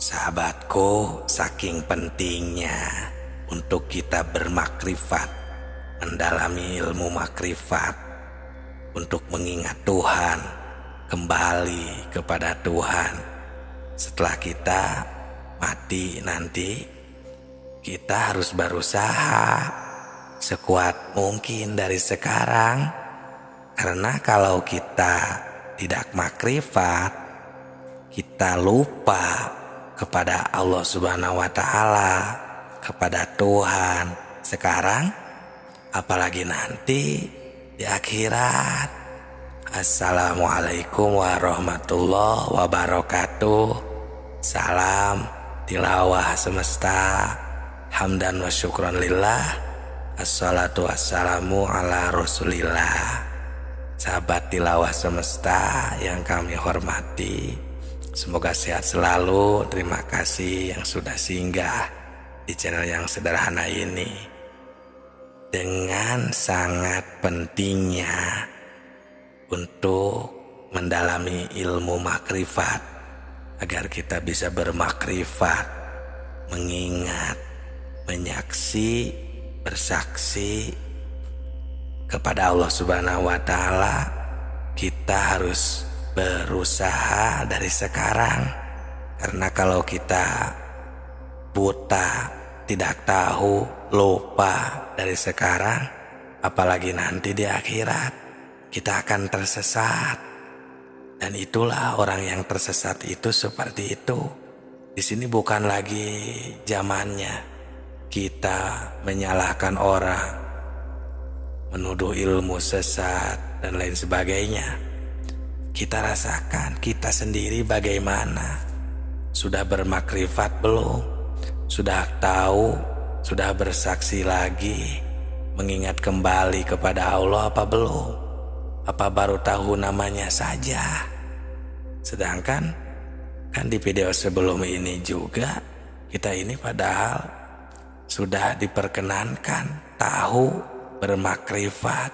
Sahabatku, saking pentingnya untuk kita bermakrifat, mendalami ilmu makrifat, untuk mengingat Tuhan, kembali kepada Tuhan. Setelah kita mati nanti, kita harus berusaha sekuat mungkin dari sekarang. Karena kalau kita tidak makrifat, kita lupa kepada Allah Subhanahu wa Ta'ala, kepada Tuhan sekarang, apalagi nanti di akhirat. Assalamualaikum warahmatullahi wabarakatuh. Salam tilawah semesta, hamdan wa syukran lillah, assalatu wassalamu ala rasulillah. Sahabat tilawah semesta yang kami hormati, semoga sehat selalu. Terima kasih yang sudah singgah di channel yang sederhana ini. Dengan sangat pentingnya untuk mendalami ilmu makrifat, agar kita bisa bermakrifat, mengingat, menyaksi, bersaksi kepada Allah Subhanahu wa Ta'ala, kita harus berusaha dari sekarang. Karena kalau kita buta, tidak tahu, lupa dari sekarang, apalagi nanti di akhirat, kita akan tersesat. Dan itulah orang yang tersesat itu seperti itu. Di sini bukan lagi zamannya kita menyalahkan orang, menuduh ilmu sesat dan lain sebagainya. Kita rasakan kita sendiri bagaimana. Sudah bermakrifat belum? Sudah tahu? Sudah bersaksi lagi? Mengingat kembali kepada Allah apa belum? Apa baru tahu namanya saja? Sedangkan kan di video sebelum ini juga, kita ini padahal sudah diperkenankan tahu, bermakrifat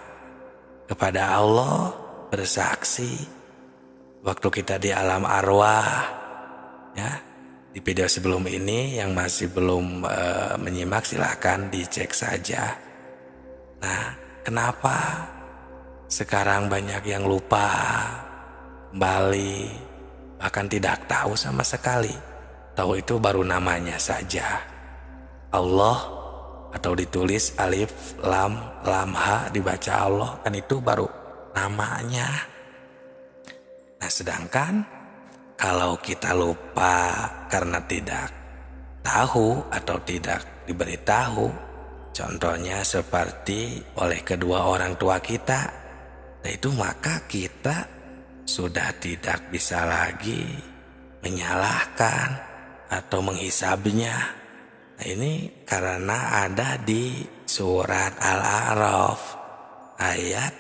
kepada Allah, bersaksi waktu kita di alam arwah. Ya, di video sebelum ini yang masih belum menyimak, silahkan dicek saja. Nah, kenapa sekarang banyak yang lupa kembali, bahkan tidak tahu sama sekali? Tahu itu baru namanya saja, Allah, atau ditulis alif lam ha dibaca Allah, kan itu baru namanya. Nah, sedangkan kalau kita lupa karena tidak tahu atau tidak diberitahu, contohnya seperti oleh kedua orang tua kita, nah itu maka kita sudah tidak bisa lagi menyalahkan atau menghisabnya. Nah, ini karena ada di surat Al-A'raf ayat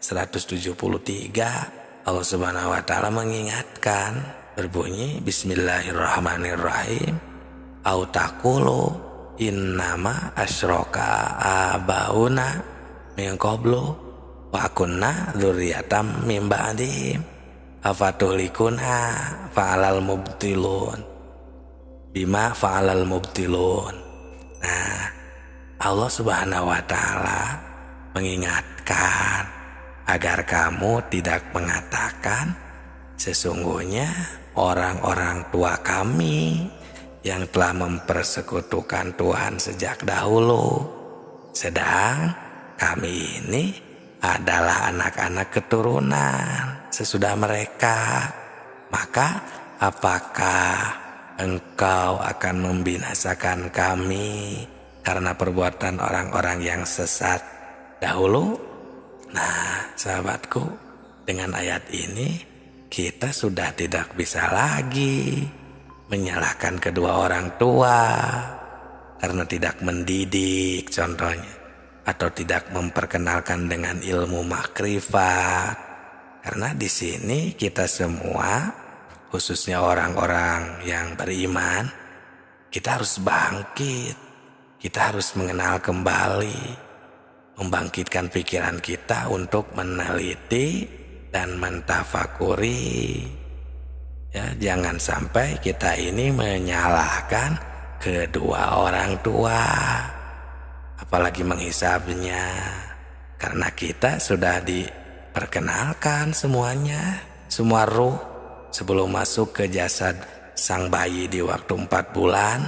173, Allah Subhanahu wa Ta'ala mengingatkan, berbunyi Bismillahirrahmanirrahim, au taqulu innama asyraka abauna min qablu wa kunna dzurriyyatam min ba'dihim afatuhlikuna fa'alal mubtilun bima fa'alal mubtilun. Nah, Allah Subhanahu wa Ta'ala mengingatkan agar kamu tidak mengatakan sesungguhnya orang-orang tua kami yang telah mempersekutukan Tuhan sejak dahulu, sedang kami ini adalah anak-anak keturunan sesudah mereka. Maka apakah engkau akan membinasakan kami karena perbuatan orang-orang yang sesat dahulu? Nah, sahabatku, dengan ayat ini kita sudah tidak bisa lagi menyalahkan kedua orang tua karena tidak mendidik contohnya, atau tidak memperkenalkan dengan ilmu makrifat. Karena di sini kita semua, khususnya orang-orang yang beriman, kita harus bangkit, kita harus mengenal kembali, membangkitkan pikiran kita untuk meneliti dan mentafakuri Ya, jangan sampai kita ini menyalahkan kedua orang tua, apalagi menghisapnya, karena kita sudah diperkenalkan semuanya, semua ruh sebelum masuk ke jasad sang bayi di waktu 4 bulan.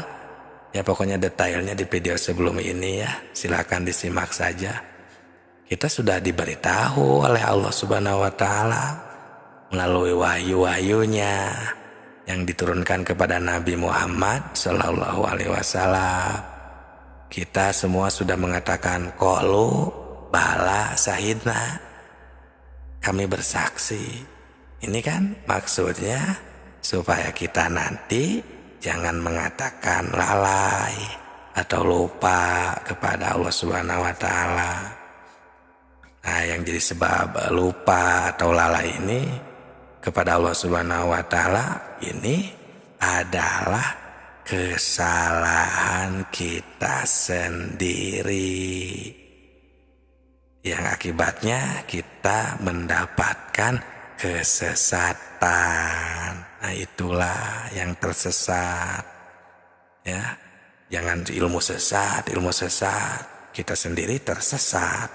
Ya pokoknya detailnya di video sebelum ini ya, silakan disimak saja. Kita sudah diberitahu oleh Allah Subhanahu wa Ta'ala melalui wahyu-wahyunya yang diturunkan kepada Nabi Muhammad Sallallahu Alaihi Wasallam. Kita semua sudah mengatakan qalu bala sahidna, kami bersaksi. Ini kan maksudnya supaya kita nanti jangan mengatakan lalai atau lupa kepada Allah Subhanahu wa Ta'ala. Nah, yang jadi sebab lupa atau lalai ini kepada Allah Subhanahu wa Ta'ala ini adalah kesalahan kita sendiri, yang akibatnya kita mendapatkan kesesatan. Nah, itulah yang tersesat ya. Jangan ilmu sesat, kita sendiri tersesat.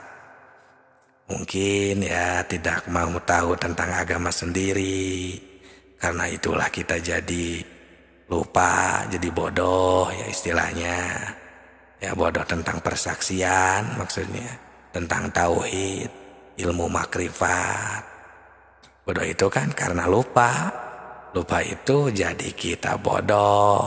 Mungkin ya tidak mau tahu tentang agama sendiri, karena itulah kita jadi lupa, jadi bodoh ya istilahnya. Ya bodoh tentang persaksian maksudnya, tentang tauhid, ilmu makrifat. Bodoh itu kan karena lupa. Lupa itu jadi kita bodoh.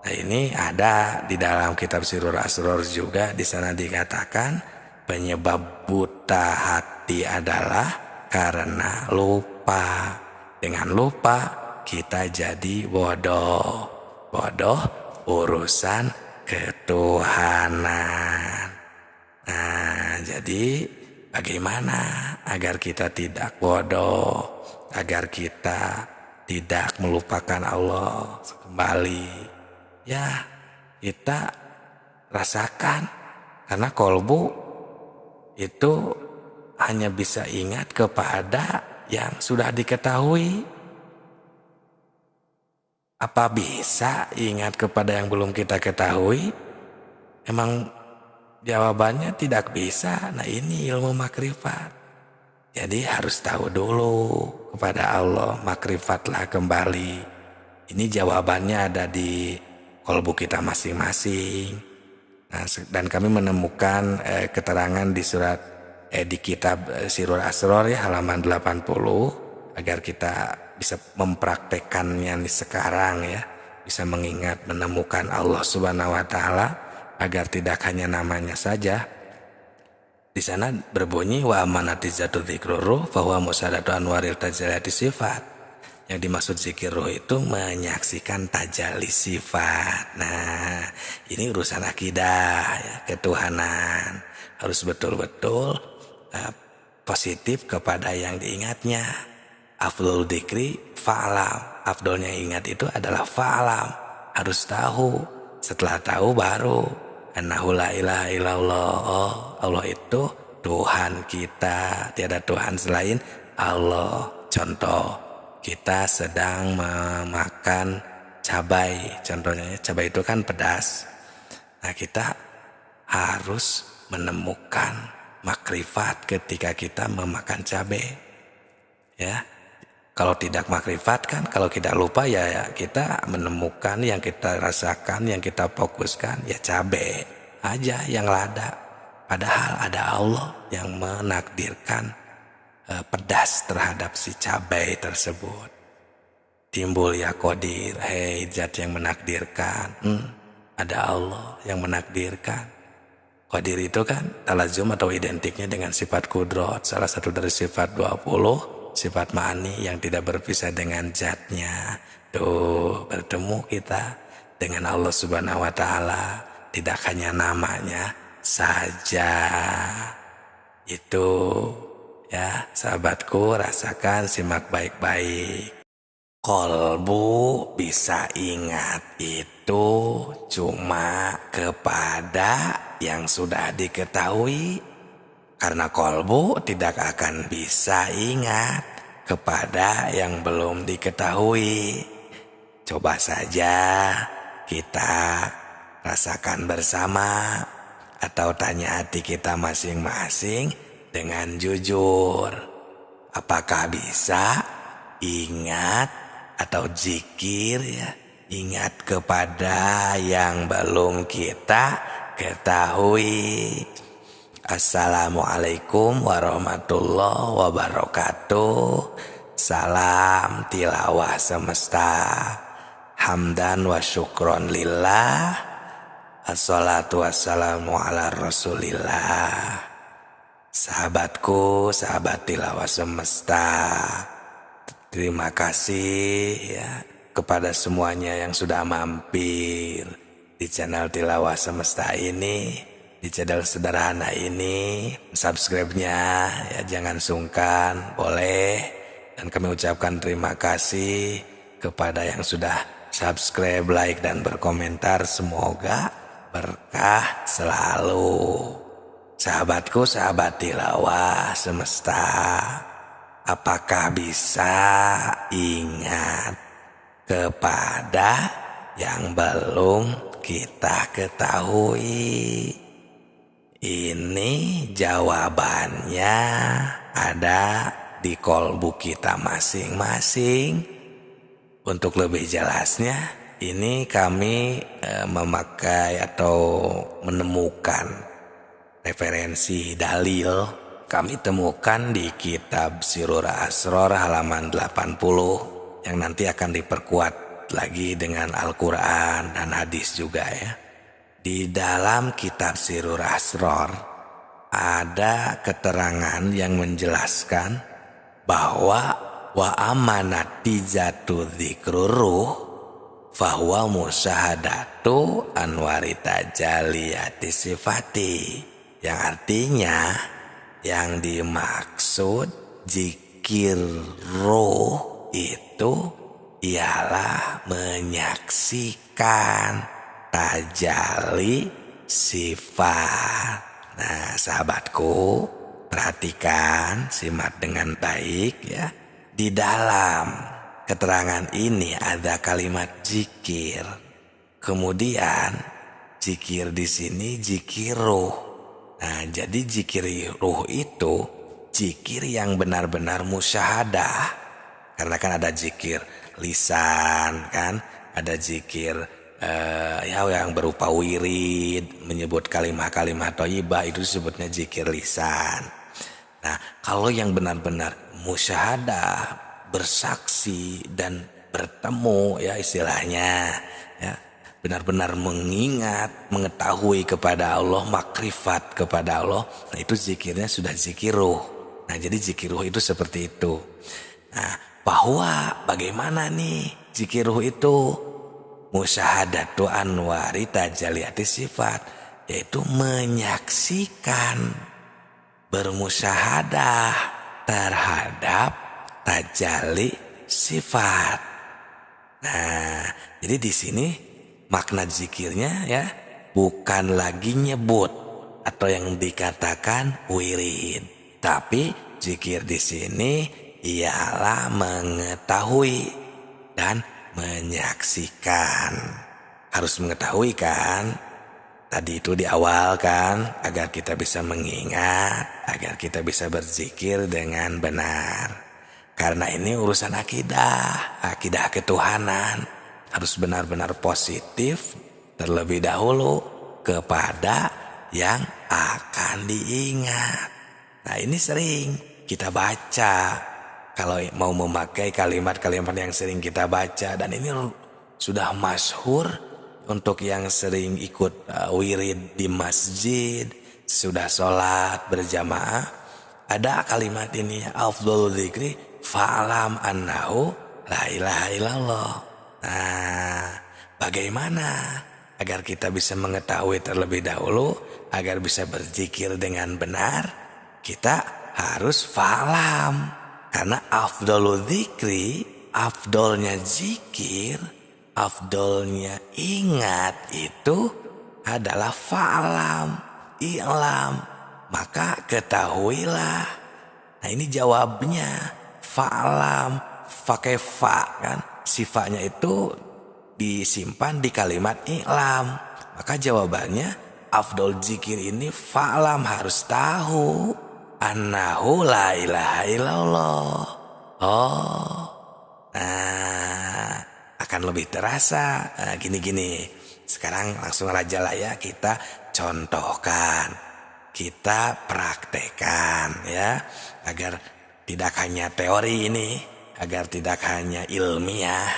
Nah, ini ada di dalam kitab Sirur Asror juga, di sana dikatakan penyebab buta hati adalah karena lupa. Dengan lupa kita jadi bodoh. Bodoh urusan ketuhanan. Nah, jadi bagaimana agar kita tidak bodoh, agar kita tidak melupakan Allah kembali? Ya, kita rasakan, karena kolbu itu hanya bisa ingat kepada yang sudah diketahui. Apa bisa ingat kepada yang belum kita ketahui? Emang jawabannya tidak bisa. Nah, ini ilmu makrifat. Jadi harus tahu dulu kepada Allah, makrifatlah kembali. Ini jawabannya ada di kolbu kita masing-masing. Nah, dan kami menemukan keterangan di di kitab Sirur Asror ya, halaman 80, agar kita bisa mempraktekannya nih sekarang ya, bisa mengingat, menemukan Allah Subhanahu wa Ta'ala, agar tidak hanya namanya saja. Di sana berbunyi wa amanatizatu dzikruru fahuwa musadatu anwaril tajalati sifat. Yang dimaksud zikir roh itu menyaksikan tajalli sifat. Nah, ini urusan akidah ya, ketuhanan. Harus betul-betul positif kepada yang diingatnya. Afdhul dzikri fa'lam. Afdolnya ingat itu adalah fa'lam. Harus tahu. Setelah tahu baru annahu la ilaha illallah. Oh, Allah itu Tuhan kita. Tiada Tuhan selain Allah. Contoh, kita sedang memakan cabai, contohnya cabai itu kan pedas. Nah, kita harus menemukan makrifat ketika kita memakan cabai. Ya, kalau tidak makrifat kan, kalau kita lupa ya kita menemukan yang kita rasakan, yang kita fokuskan ya cabai aja yang lada. Padahal ada Allah yang menakdirkan pedas terhadap si cabai tersebut. Timbul ya qadir, hei zat yang menakdirkan. Ada Allah yang menakdirkan. Qadir itu kan talazum atau identiknya dengan sifat kudrat, salah satu dari sifat 20, sifat ma'ani yang tidak berpisah dengan zatnya. Tuh, bertemu kita dengan Allah Subhanahu wa Ta'ala, tidak hanya namanya saja. Itu ya, sahabatku, rasakan, simak baik-baik. Kolbu bisa ingat itu cuma kepada yang sudah diketahui. Karena kolbu tidak akan bisa ingat kepada yang belum diketahui. Coba saja kita rasakan bersama atau tanya hati kita masing-masing dengan jujur. Apakah bisa ingat atau zikir ya, ingat kepada yang belum kita ketahui. Assalamualaikum warahmatullahi wabarakatuh. Salam tilawah semesta. Hamdan wa syukron lillah. Assalatu wassalamu ala rasulillah. Sahabatku, sahabat tilawah semesta, terima kasih ya kepada semuanya yang sudah mampir di channel tilawah semesta ini, di channel sederhana ini. Subscribe-nya ya jangan sungkan, boleh. Dan kami ucapkan terima kasih kepada yang sudah subscribe, like, dan berkomentar. Semoga berkah selalu. Sahabatku, sahabat tilawah semesta, apakah bisa ingat kepada yang belum kita ketahui? Ini jawabannya ada di kolbu kita masing-masing. Untuk lebih jelasnya, ini kami memakai atau menemukan referensi dalil. Kami temukan di kitab Sirrul Asrar halaman 80 yang nanti akan diperkuat lagi dengan Al-Quran dan hadis juga ya. Di dalam kitab Sirrul Asrar ada keterangan yang menjelaskan bahwa wa amanati jatu dzikruruh fahuwa musyahadatu anwari tajaliyati sifati, yang artinya yang dimaksud zikir ruh itu ialah menyaksikan tajalli sifat. Nah sahabatku, perhatikan, simak dengan baik ya. Di dalam keterangan ini ada kalimat zikir. Kemudian zikir di sini zikir ruh. Nah, jadi zikir ruh itu zikir yang benar-benar musyahadah. Karena kan ada zikir lisan kan, ada zikir ya yang berupa wirid, menyebut kalimat-kalimat thayyibah, itu disebutnya zikir lisan. Nah, kalau yang benar-benar musyahadah, bersaksi dan bertemu ya istilahnya ya, benar-benar mengingat, mengetahui kepada Allah, makrifat kepada Allah, nah itu zikirnya sudah zikir ruh. Nah, jadi zikir ruh itu seperti itu. Nah, bahwa bagaimana nih zikir ruh itu? Musyahadatu anwari tajalliyati sifat, yaitu menyaksikan, bermusyahadah terhadap tajalli sifat. Nah, jadi di sini makna zikirnya ya bukan lagi nyebut atau yang dikatakan wirid, tapi zikir di sini ialah mengetahui dan menyaksikan. Harus mengetahui kan? Tadi itu di awal kan, agar kita bisa mengingat, agar kita bisa berzikir dengan benar. Karena ini urusan akidah, akidah ketuhanan. Harus benar-benar positif terlebih dahulu kepada yang akan diingat. Nah, ini sering kita baca. Kalau mau memakai kalimat-kalimat yang sering kita baca, dan ini sudah masyhur untuk yang sering ikut wirid di masjid, sudah sholat berjamaah, ada kalimat ini, afdhalul dzikri fa'lam annahu la ilaha illallah. Nah, bagaimana agar kita bisa mengetahui terlebih dahulu, agar bisa berzikir dengan benar? Kita harus fa'lam, karena afdhalul dzikri, afdolnya zikir, afdolnya ingat itu adalah fa'lam, i'lam, maka ketahuilah. Nah, ini jawabnya, fa'lam, pakai fa kan, sifatnya itu disimpan di kalimat i'lam. Maka jawabannya afdol zikir ini fa'lam, harus tahu annahu la ilaha illallah. Oh, nah akan lebih terasa. Nah, gini-gini. Sekarang langsung aja lah ya, kita contohkan, kita praktekkan ya, agar tidak hanya teori ini, agar tidak hanya ilmiah.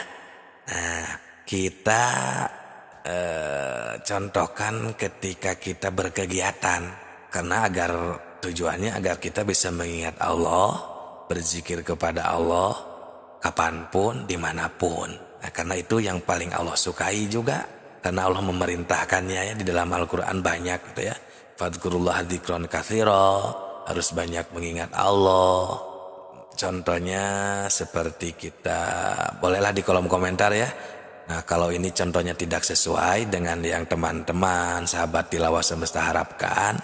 Nah, kita contohkan ketika kita berkegiatan, karena tujuannya agar kita bisa mengingat Allah, berzikir kepada Allah kapanpun, dimanapun. Nah, karena itu yang paling Allah sukai juga, karena Allah memerintahkannya ya di dalam Al-Quran banyak gitu ya. Fadhkurullaha dzikron katsira, harus banyak mengingat Allah. Contohnya seperti kita, bolehlah di kolom komentar ya. Nah, kalau ini contohnya tidak sesuai dengan yang teman-teman sahabat tilawah semesta harapkan,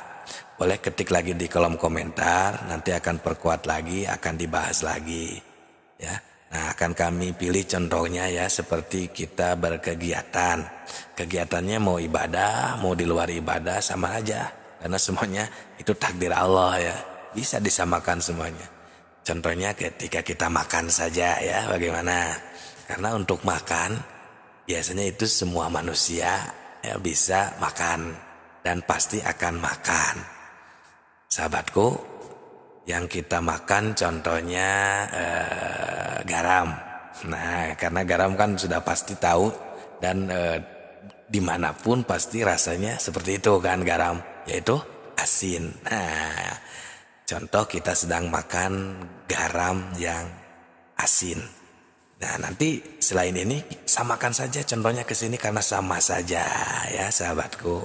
boleh ketik lagi di kolom komentar, nanti akan perkuat lagi, akan dibahas lagi ya. Nah, akan kami pilih contohnya ya, seperti kita berkegiatan. Kegiatannya mau ibadah, mau di luar ibadah sama aja, karena semuanya itu takdir Allah ya, bisa disamakan semuanya. Contohnya ketika kita makan saja ya, bagaimana? Karena untuk makan biasanya itu semua manusia ya bisa makan dan pasti akan makan. Sahabatku, yang kita makan contohnya garam. Nah, karena garam kan sudah pasti tahu, dan dimanapun pasti rasanya seperti itu kan garam, yaitu asin. Nah, contoh kita sedang makan garam yang asin. Nah, nanti selain ini samakan saja contohnya ke sini karena sama saja ya sahabatku.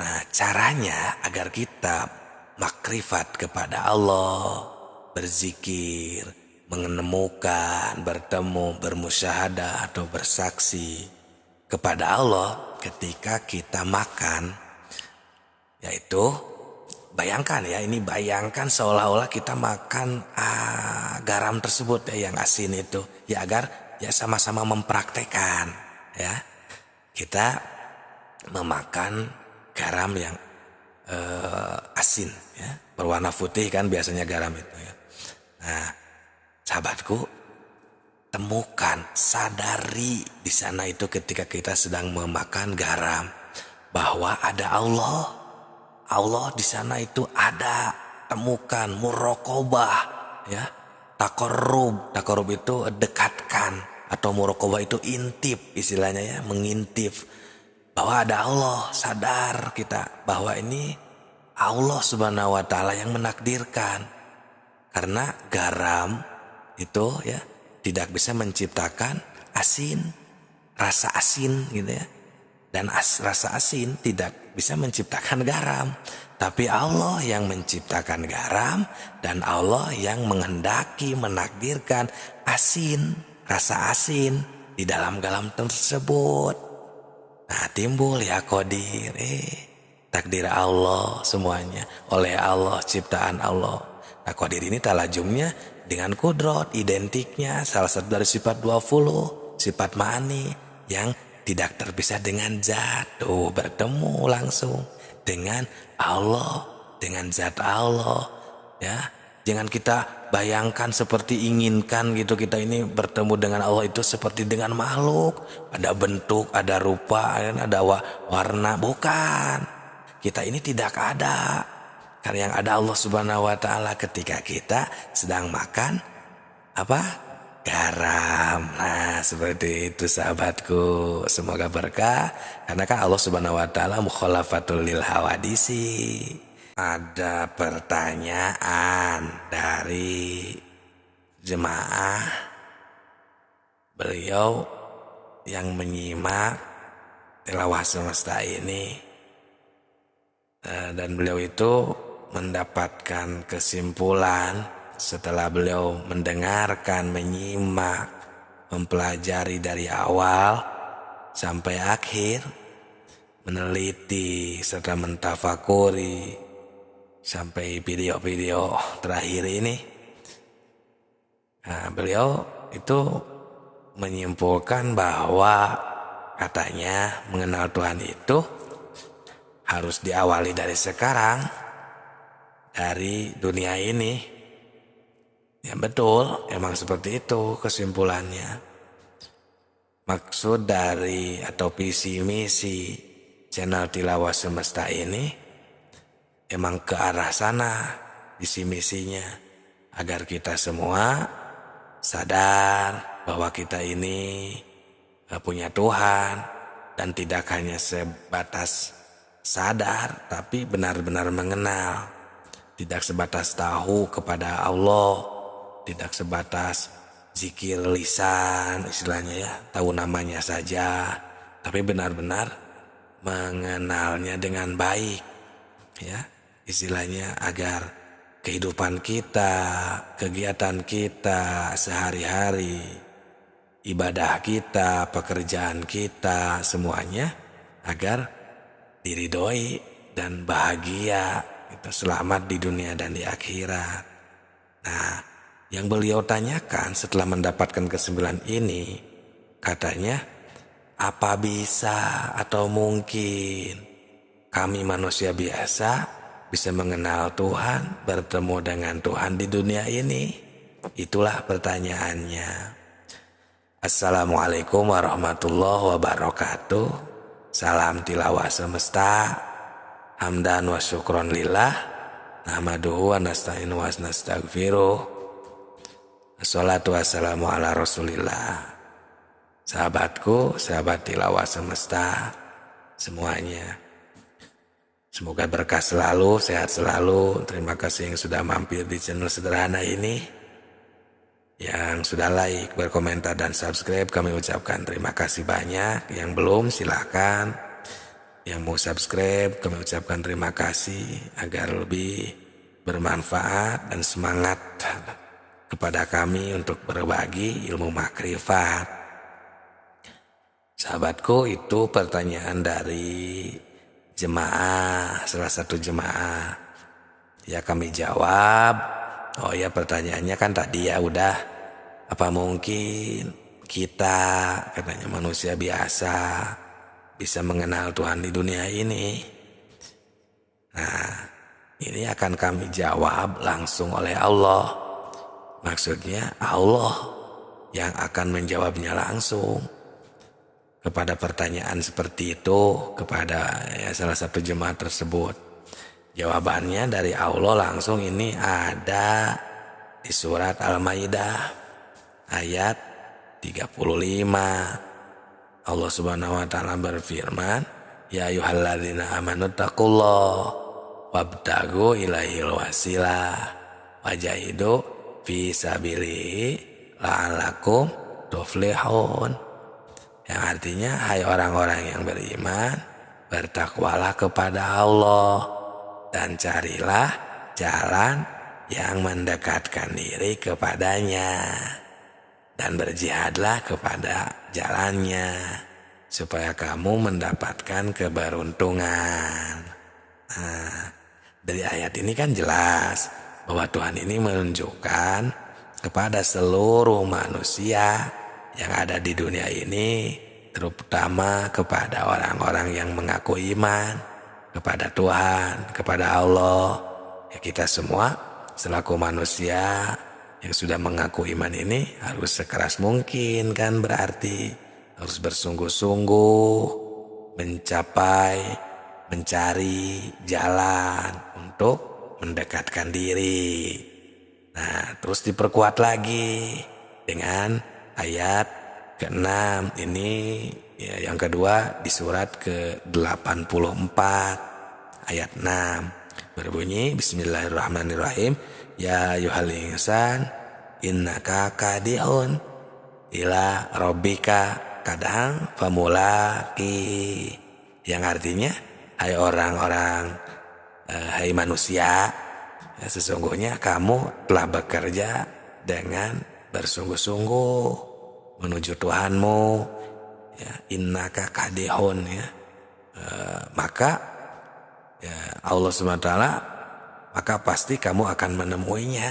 Nah, caranya agar kita makrifat kepada Allah, berzikir, menemukan, bertemu, bermusyahadah atau bersaksi kepada Allah ketika kita makan, yaitu bayangkan ya, ini bayangkan seolah-olah kita makan garam tersebut ya, yang asin itu ya, agar ya sama-sama mempraktekkan ya, kita memakan garam yang asin ya, berwarna putih kan biasanya garam itu ya. Nah, sahabatku, temukan, sadari di sana itu ketika kita sedang memakan garam bahwa ada Allah. Allah di sana itu ada, temukan, muraqabah ya, takorub itu dekatkan, atau muraqabah itu intip istilahnya ya, mengintip bahwa ada Allah. Sadar kita bahwa ini Allah Subhanahu wa taala yang menakdirkan, karena garam itu ya tidak bisa menciptakan asin, rasa asin gitu ya. Dan rasa asin tidak bisa menciptakan garam. Tapi Allah yang menciptakan garam, dan Allah yang menghendaki, menakdirkan asin, rasa asin di dalam garam tersebut. Nah, timbul ya qadir, takdir Allah semuanya, oleh Allah, ciptaan Allah. Nah, qadir ini talajumnya dengan kudrot, identiknya salah satu dari sifat 20, sifat ma'ani yang tidak terpisah dengan zat. Tuh, bertemu langsung dengan Allah, dengan zat Allah ya. Jangan kita bayangkan seperti inginkan gitu, kita ini bertemu dengan Allah itu seperti dengan makhluk, ada bentuk, ada rupa, ada warna. Bukan, kita ini tidak ada, karena yang ada Allah Subhanahu wa taala ketika kita sedang makan apa? Garam. Nah, seperti itu sahabatku. Semoga berkah, karena kan Allah Subhanahu wa taala mukhalafatul lil hawadisi. Ada pertanyaan dari jemaah, beliau yang menyimak tilawah semesta ini, dan beliau itu mendapatkan kesimpulan setelah beliau mendengarkan, menyimak, mempelajari dari awal sampai akhir, meneliti serta mentafakuri sampai video-video terakhir ini. Nah, beliau itu menyimpulkan bahwa katanya mengenal Tuhan itu harus diawali dari sekarang, dari dunia ini. Ya betul, emang seperti itu kesimpulannya. Maksud dari atau visi misi channel Tilawah Semesta ini emang ke arah sana visi misinya, agar kita semua sadar bahwa kita ini punya Tuhan, dan tidak hanya sebatas sadar tapi benar-benar mengenal, tidak sebatas tahu kepada Allah, tidak sebatas zikir lisan istilahnya ya, tahu namanya saja, tapi benar-benar mengenalnya dengan baik ya, istilahnya agar kehidupan kita, kegiatan kita sehari-hari, ibadah kita, pekerjaan kita, semuanya agar diridhoi dan bahagia, kita selamat di dunia dan di akhirat. Nah, yang beliau tanyakan setelah mendapatkan kesembilan ini, katanya, apa bisa atau mungkin kami manusia biasa bisa mengenal Tuhan, bertemu dengan Tuhan di dunia ini? Itulah pertanyaannya. Assalamualaikum warahmatullahi wabarakatuh. Salam tilawah semesta. Hamdan wa syukron lillah. Nahmaduhu wa nasta'inu wa nastaghfiruh. Assalatu wassalamu ala rasulillah. Sahabatku, sahabat tilawah semesta semuanya, semoga berkah selalu, sehat selalu. Terima kasih yang sudah mampir di channel sederhana ini, yang sudah like, berkomentar, dan subscribe. Kami ucapkan terima kasih banyak. Yang belum silahkan, yang mau subscribe kami ucapkan terima kasih, agar lebih bermanfaat dan semangat kepada kami untuk berbagi ilmu makrifat. Sahabatku, itu pertanyaan dari jemaah, salah satu jemaah. Ya kami jawab, oh ya pertanyaannya kan tadi ya udah, apa mungkin kita, katanya manusia biasa, bisa mengenal Tuhan di dunia ini? Nah, ini akan kami jawab langsung oleh Allah. Maksudnya Allah yang akan menjawabnya langsung kepada pertanyaan seperti itu, kepada ya salah satu jemaah tersebut. Jawabannya dari Allah langsung, ini ada di surat Al-Maidah ayat 35. Allah Subhanahu wa taala berfirman, ya ayyuhalladzina amanu taqullaha wabtagu ilaihil wasilah wajahidu fi sabilihi la'allakum tuflihun. Yang artinya, hai orang-orang yang beriman, bertakwalah kepada Allah dan carilah jalan yang mendekatkan diri kepadanya, dan berjihadlah kepada jalannya supaya kamu mendapatkan keberuntungan. Nah, dari ayat ini kan jelas bahwa Tuhan ini menunjukkan kepada seluruh manusia yang ada di dunia ini, terutama kepada orang-orang yang mengaku iman kepada Tuhan, kepada Allah. Ya, kita semua selaku manusia yang sudah mengaku iman ini harus sekeras mungkin, kan berarti harus bersungguh-sungguh mencari jalan untuk mendekatkan diri. Nah, terus diperkuat lagi dengan ayat ke-6 ini ya, yang kedua di surat ke-84 ayat 6 berbunyi, bismillahirrahmanirrahim, ya ayyuhal insan innaka kadihun ila rabbika kadang famulaki, yang artinya, hai orang-orang, hai manusia, ya, sesungguhnya kamu telah bekerja dengan bersungguh-sungguh menuju Tuhanmu, ya, innaka kadihun, ya, maka ya, Allah SWT, maka pasti kamu akan menemuinya.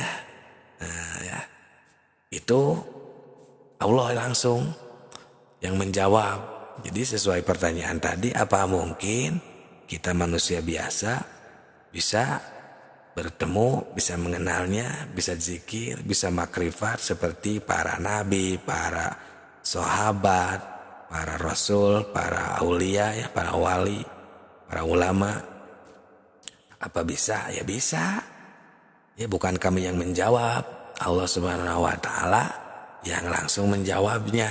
Nah, ya, itu Allah langsung yang menjawab. Jadi sesuai pertanyaan tadi, apa mungkin kita manusia biasa bisa bertemu, bisa mengenalnya, bisa zikir, bisa makrifat seperti para nabi, para sahabat, para rasul, para aulia, ya, para wali, para ulama. Apa bisa? Ya bisa. Ya bukan kami yang menjawab, Allah Subhanahu wa taala yang langsung menjawabnya.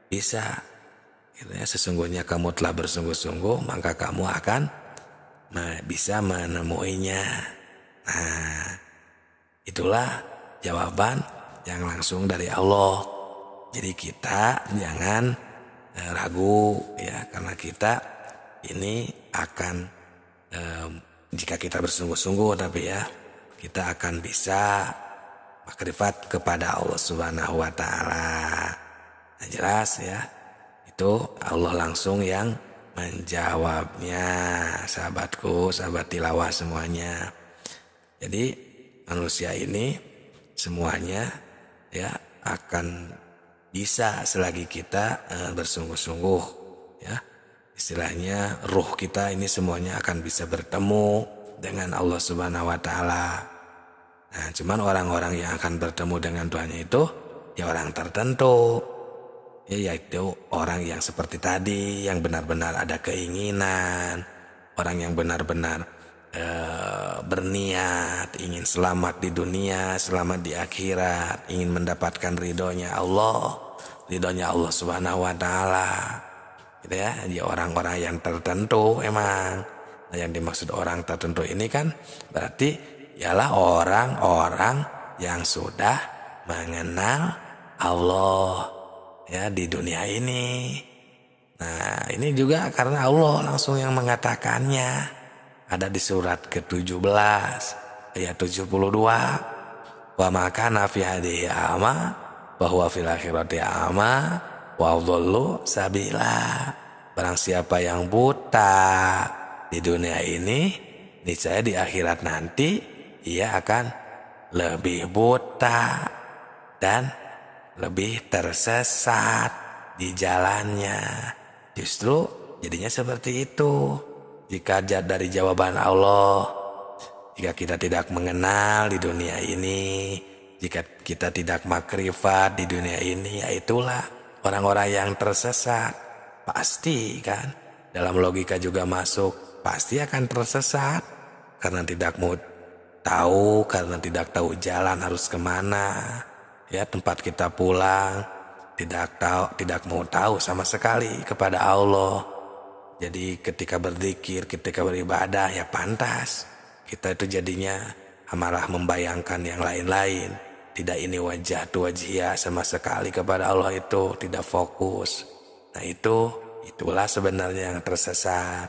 Bisa. Gitu ya, sesungguhnya kamu telah bersungguh-sungguh, maka kamu akan bisa menemuinya. Nah, itulah jawaban yang langsung dari Allah. Jadi kita jangan ragu ya, karena kita ini akan jika kita bersungguh-sungguh, tapi ya kita akan bisa makrifat kepada Allah Subhanahu wa taala. Nah, jelas ya. Itu Allah langsung yang menjawabnya, sahabatku, sahabat tilawah semuanya. Jadi manusia ini semuanya ya akan bisa selagi kita bersungguh-sungguh ya. Istilahnya ruh kita ini semuanya akan bisa bertemu dengan Allah Subhanahu wa taala. Nah, cuman orang-orang yang akan bertemu dengan Tuhannya itu ya orang tertentu. Ya, yaitu orang yang seperti tadi, yang benar-benar ada keinginan, orang yang benar-benar berniat, ingin selamat di dunia, selamat di akhirat, ingin mendapatkan ridhonya Allah Subhanahu wa taala. Gitu ya, jadi orang-orang yang tertentu emang. Nah, yang dimaksud orang tertentu ini kan berarti ialah orang-orang yang sudah mengenal Allah ya di dunia ini. Nah, ini juga karena Allah langsung yang mengatakannya. Ada di surat ke-17 ayat 72. Wa maka nafi hadhihi ama bahwa fil akhirati ama wa dhallu sabila. Barang siapa yang buta di dunia ini, niscaya di akhirat nanti ia akan lebih buta dan lebih tersesat di jalannya. Justru jadinya seperti itu. Jika dari jawaban Allah, jika kita tidak mengenal di dunia ini, jika kita tidak makrifat di dunia ini, ya itulah orang-orang yang tersesat. Pasti kan, dalam logika juga masuk, pasti akan tersesat karena tidak mau tahu, karena tidak tahu jalan harus kemana. Ya, tempat kita pulang tidak mau tahu sama sekali kepada Allah. Jadi ketika berzikir, ketika beribadah, ya pantas kita itu jadinya malah membayangkan yang lain-lain. Tidak ini wajah tu wajhiyah sama sekali kepada Allah, itu tidak fokus. Nah, itulah sebenarnya yang tersesat.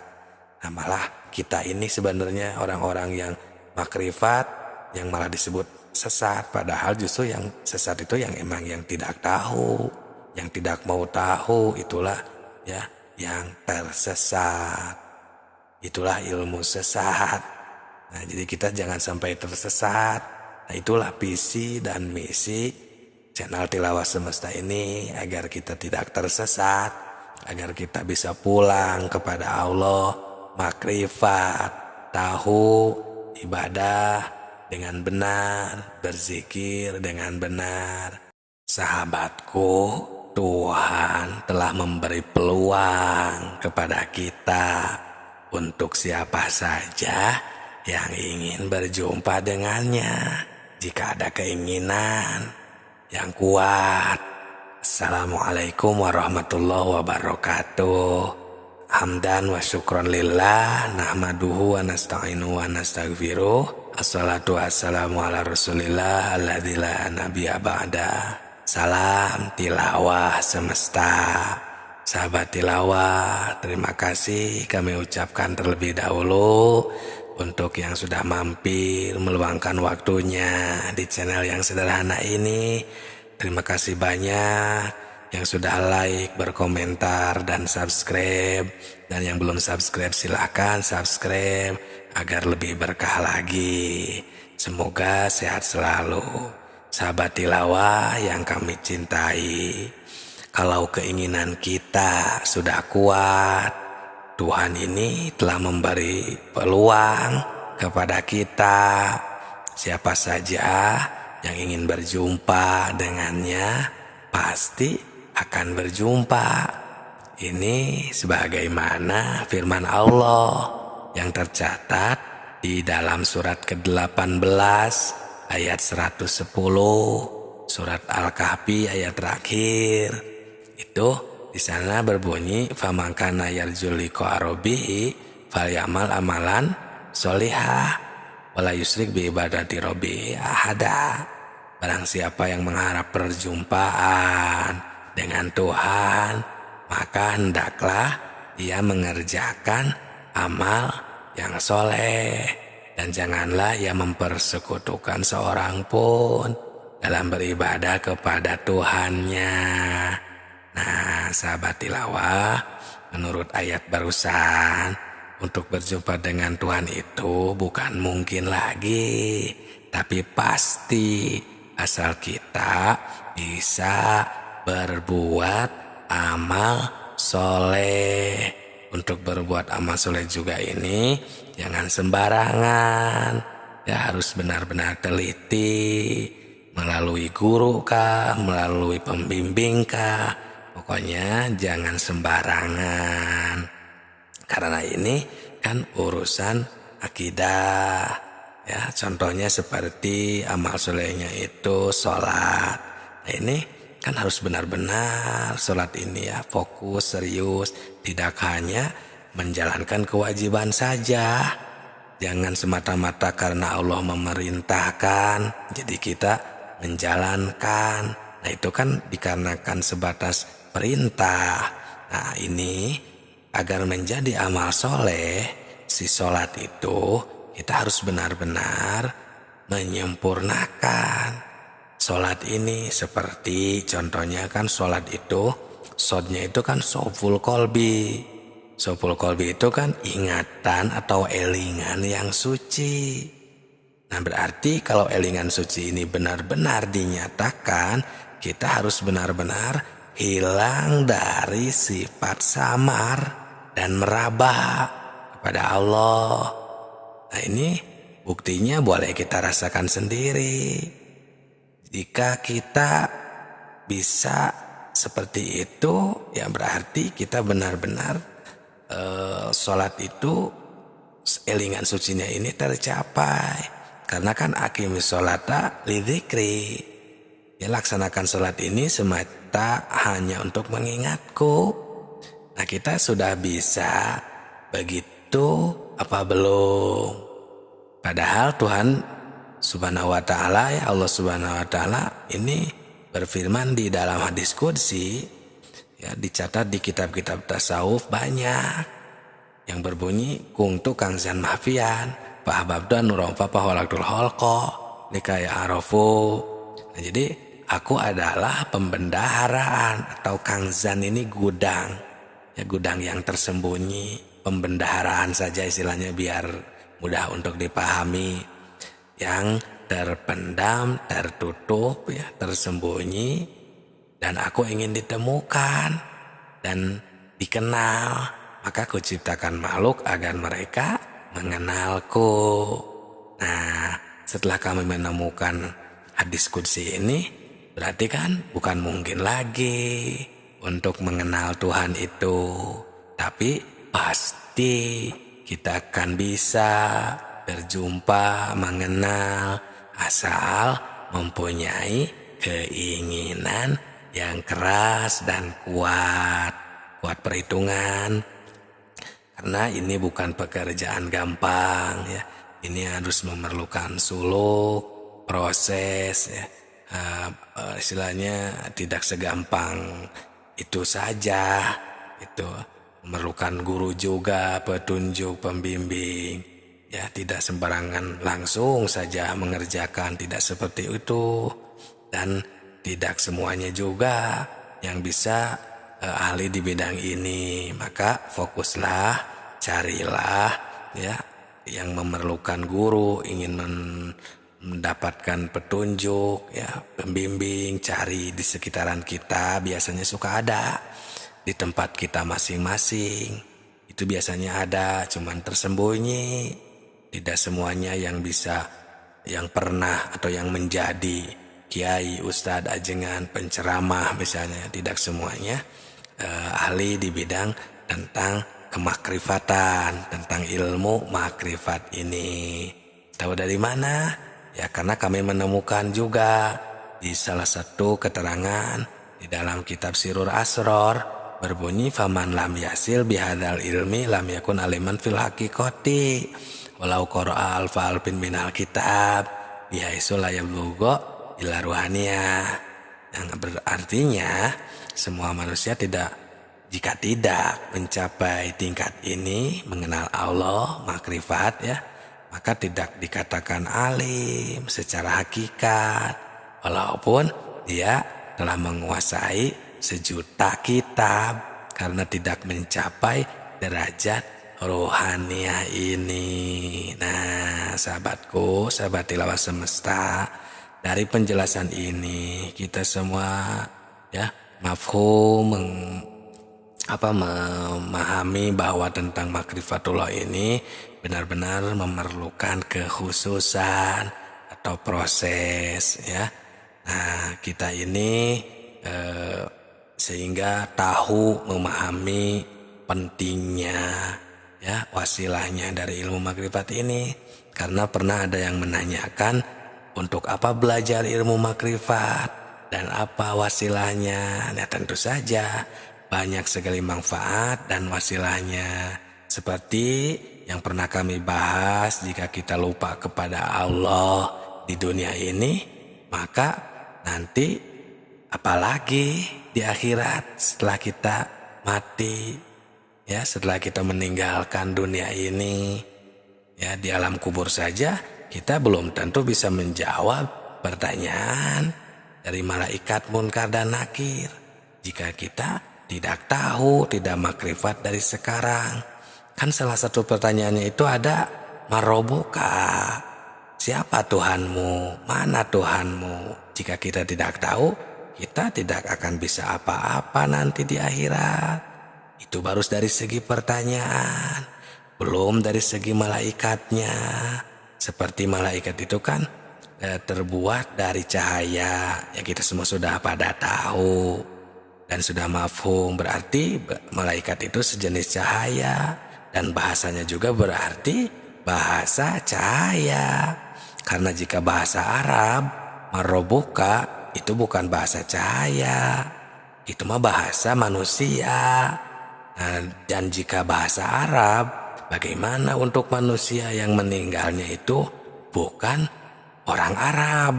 Nah, malah kita ini sebenarnya orang-orang yang makrifat yang malah disebut sesat, padahal justru yang sesat itu yang emang yang tidak tahu, yang tidak mau tahu, itulah ya yang tersesat. Itulah ilmu sesat. Nah, jadi kita jangan sampai tersesat. Nah, itulah visi dan misi channel Tilawah Semesta ini, agar kita tidak tersesat, agar kita bisa pulang kepada Allah, makrifat, tahu ibadah dengan benar, berzikir dengan benar. Sahabatku, Tuhan telah memberi peluang kepada kita untuk siapa saja yang ingin berjumpa dengannya. Jika ada keinginan yang kuat. Assalamualaikum warahmatullahi wabarakatuh. Hamdan wa syukron lillah, nahmaduhu wa nasta'inu wa nastaghfiruh. Assalatu wassalamu ala rasulillah alladzi la nabiyya ba'da. Salam tilawah semesta. Sahabat tilawah, terima kasih kami ucapkan terlebih dahulu untuk yang sudah mampir meluangkan waktunya di channel yang sederhana ini. Terima kasih banyak yang sudah like, berkomentar, dan subscribe. Dan yang belum subscribe silahkan subscribe agar lebih berkah lagi. Semoga sehat selalu. sahabat tilawah yang kami cintai, kalau keinginan kita sudah kuat, Tuhan ini telah memberi peluang kepada kita. Siapa saja yang ingin berjumpa dengannya, pasti akan berjumpa. Ini sebagaimana firman Allah yang tercatat di dalam surat ke-18 ayat 110, surat Al-Kahfi ayat terakhir. Itu di sana berbunyi, faman kana yarjul liqa rabbih falyamal amalan sholihah wala yusrik bi ibadati rabbih ahada. Barang siapa yang mengharap perjumpaan dengan Tuhan, maka hendaklah ia mengerjakan amal yang soleh, dan janganlah ia mempersekutukan seorang pun dalam beribadah kepada Tuhannya. Nah, sahabat tilawah, menurut ayat barusan, untuk berjumpa dengan Tuhan itu bukan mungkin lagi, tapi pasti, asal kita bisa berbuat amal soleh. Untuk berbuat amal soleh juga ini jangan sembarangan, ya harus benar-benar teliti, melalui guru kah, melalui pembimbing kah, pokoknya jangan sembarangan. Karena ini kan urusan akidah, ya contohnya seperti amal solehnya itu sholat. Nah, ini kan harus benar-benar sholat ini ya fokus, serius, tidak hanya menjalankan kewajiban saja. Jangan semata-mata karena Allah memerintahkan jadi kita menjalankan. Nah itu kan dikarenakan sebatas perintah. Nah ini agar menjadi amal soleh, si sholat itu kita harus benar-benar menyempurnakan sholat ini. Seperti contohnya kan sholat itu, shotnya itu kan soful kolbi. Soful kolbi itu kan ingatan atau elingan yang suci. Nah berarti kalau elingan suci ini benar-benar dinyatakan, kita harus benar-benar hilang dari sifat samar dan meraba kepada Allah. Nah ini buktinya boleh kita rasakan sendiri. Jika kita bisa seperti itu, ya berarti kita benar-benar sholat itu elingan sucinya ini tercapai. Karena kan aqimis sholata lidzikri, ya laksanakan sholat ini semata hanya untuk mengingatku. Nah kita sudah bisa begitu apa belum? Padahal Tuhan Subhanahu wa ta'ala, ya Allah Subhanahu wa ta'ala ini berfirman di dalam hadis qudsi, ya dicatat di kitab-kitab tasawuf banyak yang berbunyi kungtu kangzan mahfian fahababdu nuromfa pahwalaktul holko nikaya arofu. Nah jadi aku adalah pembendaharaan, atau kangzan ini gudang, ya gudang yang tersembunyi, pembendaharaan saja istilahnya biar mudah untuk dipahami, yang terpendam, tertutup, ya tersembunyi, dan aku ingin ditemukan dan dikenal. Maka aku ciptakan makhluk agar mereka mengenalku. Nah setelah kami menemukan hadis qudsi ini, berarti kan bukan mungkin lagi untuk mengenal Tuhan itu, tapi pasti kita akan bisa berjumpa, mengenal, asal mempunyai keinginan yang keras dan kuat perhitungan. Karena ini bukan pekerjaan gampang, ya. Ini harus memerlukan suluk, proses, ya. Istilahnya tidak segampang itu saja. Itu memerlukan guru juga, petunjuk, pembimbing. Ya, tidak sembarangan langsung saja mengerjakan, tidak seperti itu. Dan tidak semuanya juga yang bisa ahli di bidang ini. Maka fokuslah, carilah ya yang memerlukan guru, ingin mendapatkan petunjuk, ya, pembimbing, cari di sekitaran kita, biasanya suka ada di tempat kita masing-masing. Itu biasanya ada, cuman tersembunyi. Tidak semuanya yang bisa, yang pernah atau yang menjadi kiai, ustadz, ajengan, penceramah misalnya, tidak semuanya ahli di bidang tentang kemakrifatan, tentang ilmu makrifat ini. Tahu dari mana? Ya karena kami menemukan juga di salah satu keterangan di dalam kitab Sirur Asror berbunyi faman lam yasil bihadal ilmi lam yakun aliman fil haqiqati walau qara'a alfa alfin minal kitab bihaisu la yablugha ila ruhaniyah. Yang berartinya semua manusia jika tidak mencapai tingkat ini mengenal Allah makrifat, ya, maka tidak dikatakan alim secara hakikat walaupun dia telah menguasai 1.000.000 kitab karena tidak mencapai derajat rohaniah ini. Nah, sahabatku, sahabat tilawah semesta, dari penjelasan ini kita semua, ya, mafhum memahami bahwa tentang makrifatullah ini benar-benar memerlukan kekhususan atau proses, ya. Nah, kita ini sehingga tahu memahami pentingnya, ya, wasilahnya dari ilmu makrifat ini. Karena pernah ada yang menanyakan untuk apa belajar ilmu makrifat dan apa wasilahnya. Nah, tentu saja banyak sekali manfaat dan wasilahnya. Seperti yang pernah kami bahas, jika kita lupa kepada Allah di dunia ini, maka nanti apalagi di akhirat setelah kita mati, ya, setelah kita meninggalkan dunia ini, ya, di alam kubur saja kita belum tentu bisa menjawab pertanyaan dari malaikat munkar dan nakir jika kita tidak tahu, tidak makrifat dari sekarang. Kan salah satu pertanyaannya itu ada marobuka, siapa Tuhanmu, mana Tuhanmu. Jika kita tidak tahu, kita tidak akan bisa apa-apa nanti di akhirat. Itu baru dari segi pertanyaan, belum dari segi malaikatnya. Seperti malaikat itu kan terbuat dari cahaya, ya kita semua sudah pada tahu dan sudah mafhum. Berarti malaikat itu sejenis cahaya dan bahasanya juga berarti bahasa cahaya. Karena jika bahasa Arab marobuka itu bukan bahasa cahaya, itu mah bahasa manusia. Nah, dan jika bahasa Arab, bagaimana untuk manusia yang meninggalnya itu bukan orang Arab?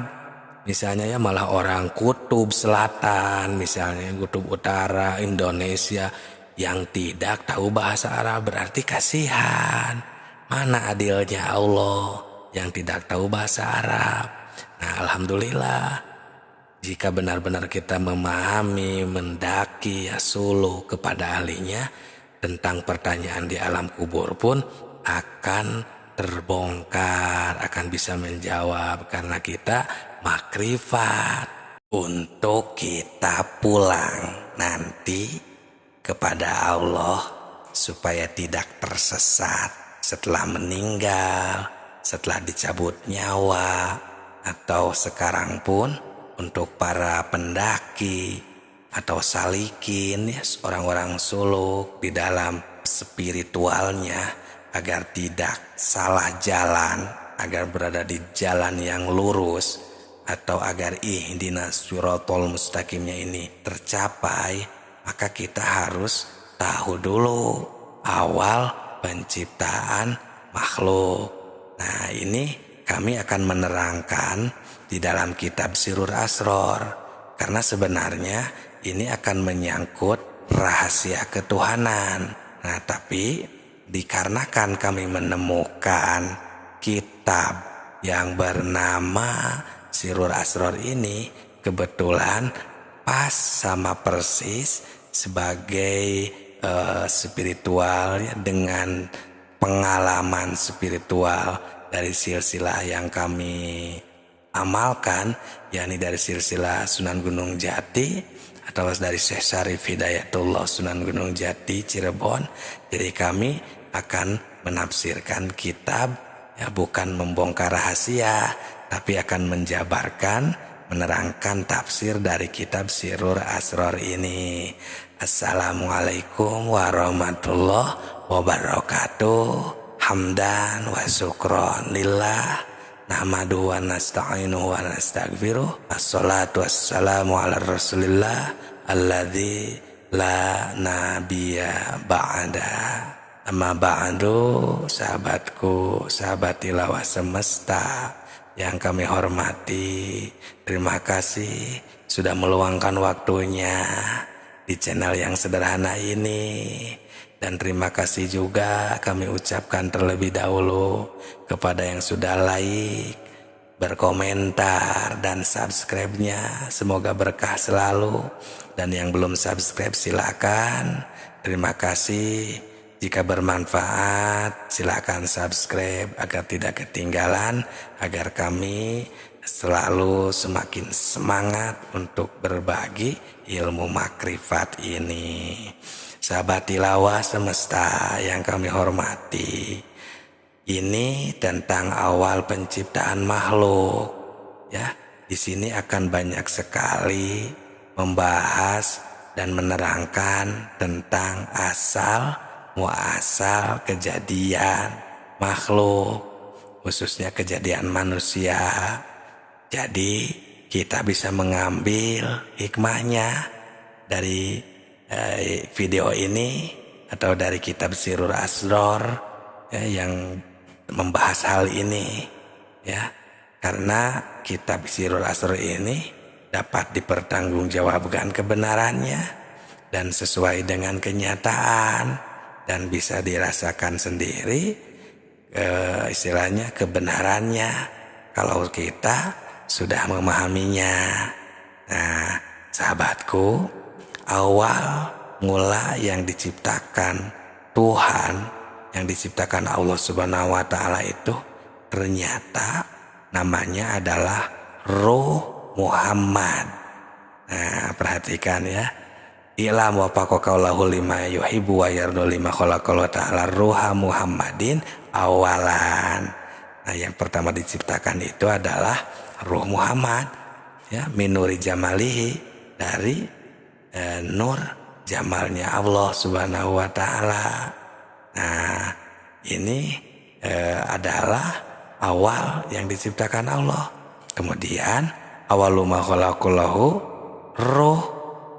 Misalnya, ya, malah orang kutub selatan, misalnya kutub utara Indonesia yang tidak tahu bahasa Arab, berarti kasihan. Mana adilnya Allah yang tidak tahu bahasa Arab? Nah, alhamdulillah, jika benar-benar kita memahami, mendaki, ya, suluh kepada ahlinya, tentang pertanyaan di alam kubur pun akan terbongkar, akan bisa menjawab karena kita makrifat. Untuk kita pulang nanti kepada Allah supaya tidak tersesat setelah meninggal, setelah dicabut nyawa, atau sekarang pun untuk para pendaki atau salikin, ya, orang-orang suluk di dalam spiritualnya, agar tidak salah jalan, agar berada di jalan yang lurus, atau agar ihdinas siratal mustaqimnya ini tercapai, maka kita harus tahu dulu awal penciptaan makhluk. Nah, ini kami akan menerangkan di dalam kitab Sirur Asror, karena sebenarnya ini akan menyangkut rahasia ketuhanan. Nah, tapi dikarenakan kami menemukan kitab yang bernama Sirur Asror ini, kebetulan pas sama persis sebagai spiritual, ya, dengan pengalaman spiritual dari silsilah yang kami amalkan, yakni dari silsilah Sunan Gunung Jati atau dari Syekh Syarif Hidayatullah Sunan Gunung Jati Cirebon. Jadi kami akan menafsirkan kitab, ya, bukan membongkar rahasia, tapi akan menjabarkan, menerangkan tafsir dari kitab Sirrul Asror ini. Assalamualaikum warahmatullahi wabarakatuh. Hamdan wa syukron lillah, nahmadu wa nasta'inu wa nastaghfiruh. Assalatu wassalamu ala rasulillah alladzi la nabiyya ba'da. Amma ba'du, sahabatku, sahabat tilawah semesta yang kami hormati, terima kasih sudah meluangkan waktunya di channel yang sederhana ini. Dan terima kasih juga kami ucapkan terlebih dahulu kepada yang sudah like, berkomentar, dan subscribe-nya. Semoga berkah selalu. Dan yang belum subscribe silakan. Terima kasih. Jika bermanfaat silakan subscribe agar tidak ketinggalan, agar kami selalu semakin semangat untuk berbagi ilmu makrifat ini. Sahabat tilawah semesta yang kami hormati, ini tentang awal penciptaan makhluk, ya. Di sini akan banyak sekali membahas dan menerangkan tentang asal muasal kejadian makhluk, khususnya kejadian manusia. Jadi kita bisa mengambil hikmahnya dari video ini atau dari kitab Sirrul Asror, ya, yang membahas hal ini, ya. Karena kitab Sirrul Asror ini dapat dipertanggungjawabkan kebenarannya dan sesuai dengan kenyataan dan bisa dirasakan sendiri istilahnya kebenarannya kalau kita sudah memahaminya. Nah, sahabatku, awal mula yang diciptakan Tuhan, yang diciptakan Allah Subhanahu wa Ta'ala itu ternyata namanya adalah Ruh Muhammad. Nah, perhatikan ya. Ilam wa faqaqallahu lima yuhibbu wa yardu lima khalaqallahu ta'ala ruha Muhammadin awalan. Nah, yang pertama diciptakan itu adalah Ruh Muhammad, ya, minuri jamalihi, dari nur jamalnya Allah Subhanahu wa Ta'ala. Nah, ini adalah awal yang diciptakan Allah. Kemudian awalu ma khalaqallahu ruh,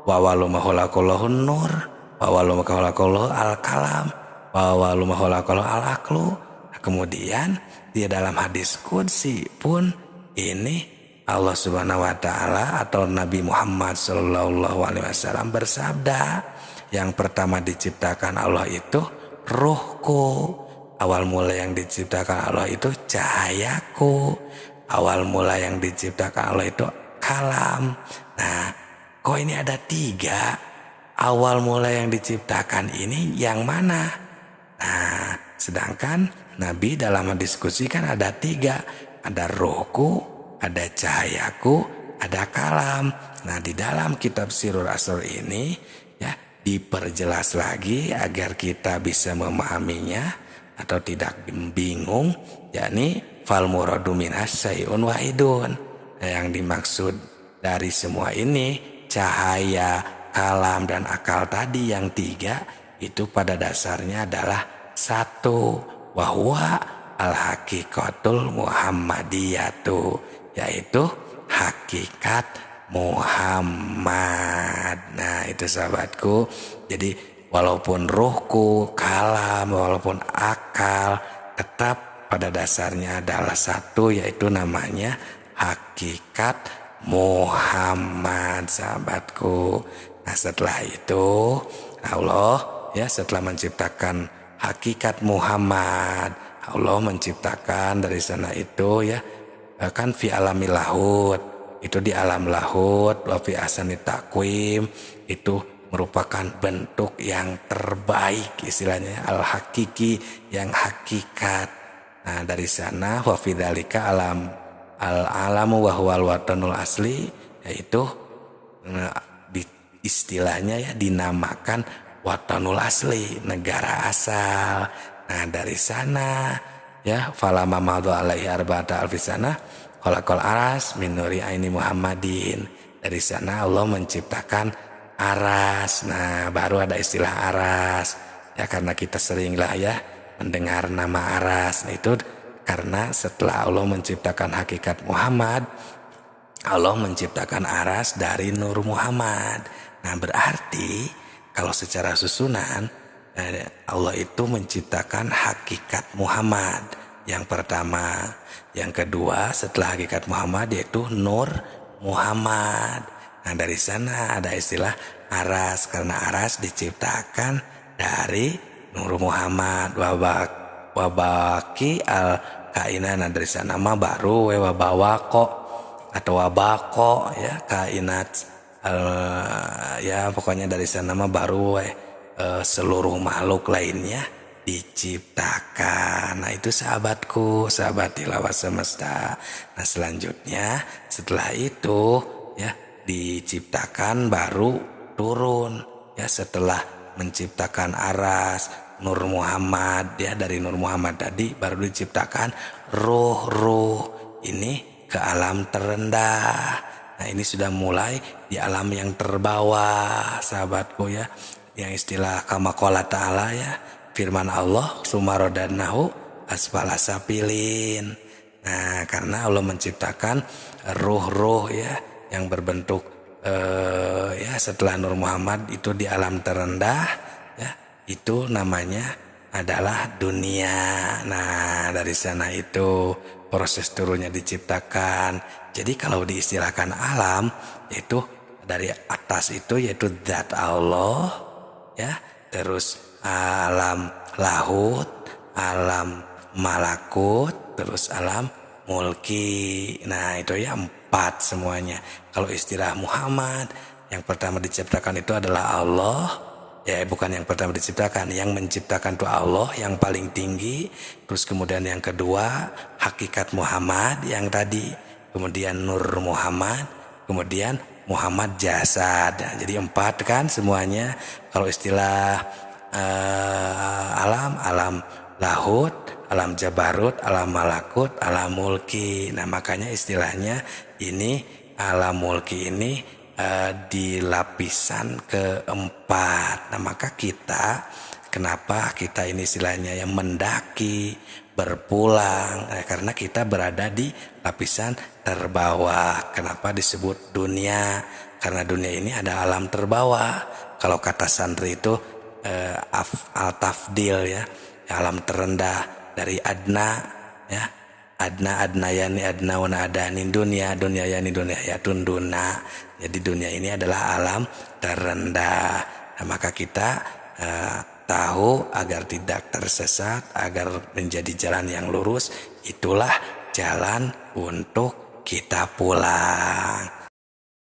wa awalu ma khalaqallahu nur, wa awalu ma khalaqallahu al-kalam, wa awalu ma khalaqallahu al-aqlu. Kemudian di dalam hadis qudsi pun ini Allah Subhanahu wa Ta'ala atau Nabi Muhammad sallallahu alaihi wasallam bersabda, yang pertama diciptakan Allah itu ruhku. Awal mula yang diciptakan Allah itu cahayaku. Awal mula yang diciptakan Allah itu kalam. Nah, kok ini ada 3? Awal mula yang diciptakan ini yang mana? Nah, sedangkan Nabi dalam mendiskusikan ada 3. Ada rohku, ada cahayaku, ada kalam. Nah, di dalam kitab Sirrul Asror ini, ya, diperjelas lagi agar kita bisa memahaminya atau tidak bingung, yakni fal muradu minas syai'un wahidun. Yang dimaksud dari semua ini, cahaya, kalam, dan akal tadi yang 3 itu pada dasarnya adalah satu, wahwa al-haqiqatul muhammadiyatu, yaitu hakikat Muhammad. Nah, itu sahabatku. Jadi walaupun ruhku, kalam, walaupun akal, tetap pada dasarnya adalah satu, yaitu namanya hakikat Muhammad, sahabatku. Nah, setelah itu Allah, ya, setelah menciptakan hakikat Muhammad, Allah menciptakan dari sana itu, ya, kan fi alamil lahut, itu di alam lahut, wa fi ahsanit taqwim, itu merupakan bentuk yang terbaik, istilahnya al-hakiki, yang hakikat. Nah, dari sana wa fi dzalika alam al-alamu wa huwal watanul asli, yaitu di istilahnya ya dinamakan watanul asli, negara asal. Nah dari sana ya falama madhu alaihi arba'ata alfisana khalaqal aras min nuri aini Muhammadin. Dari sana Allah menciptakan aras. Nah baru ada istilah aras ya, karena kita seringlah ya mendengar nama aras. Nah, itu karena setelah Allah menciptakan hakikat Muhammad, Allah menciptakan aras dari Nur Muhammad. Nah berarti kalau secara susunan Allah itu menciptakan hakikat Muhammad yang pertama, yang kedua setelah hakikat Muhammad yaitu Nur Muhammad. Nah dari sana ada istilah aras, karena aras diciptakan dari Nur Muhammad. Wabaki al kainan. Nah dari sana mah baru wabawako atau wabako ya kainat ya pokoknya dari sana mah baru seluruh makhluk lainnya diciptakan. Nah itu sahabatku, sahabat tilawah semesta. Nah selanjutnya setelah itu ya diciptakan baru turun ya, setelah menciptakan aras Nur Muhammad ya, dari Nur Muhammad tadi baru diciptakan ruh ini ke alam terendah. Nah ini sudah mulai di alam yang terbawah sahabatku ya, yang istilah kama qala ta'ala ya, firman Allah sumarodanahu asfala sapilin. Nah karena Allah menciptakan ruh ya yang berbentuk ya setelah Nur Muhammad itu di alam terendah ya, itu namanya adalah dunia. Nah dari sana itu proses turunnya diciptakan. Jadi kalau diistilahkan alam itu dari atas itu yaitu zat Allah ya, terus alam lahut, alam malakut, terus alam mulki. Nah itu ya 4 semuanya. Kalau istilah Muhammad yang pertama diciptakan itu adalah Allah. Ya bukan yang pertama diciptakan, yang menciptakan itu Allah yang paling tinggi. Terus kemudian yang kedua hakikat Muhammad yang tadi, kemudian Nur Muhammad, kemudian Muhammad jasad. Nah, jadi 4 kan semuanya. Kalau istilah alam lahut, alam jabarut, alam malakut, alam mulki. Nah makanya istilahnya ini alam mulki ini di lapisan keempat. Nah maka kita, kenapa kita ini istilahnya yang mendaki, berpulang, karena kita berada di lapisan terbawah. Kenapa disebut dunia? Karena dunia ini ada alam terbawah. Kalau kata santri itu al-tafdil ya, alam terendah dari adna ya, adna yani adna wana adani dunia yani dunia ya tunduna. Jadi dunia ini adalah alam terendah. Nah, maka kita tahu agar tidak tersesat, agar menjadi jalan yang lurus, itulah jalan untuk kita pulang.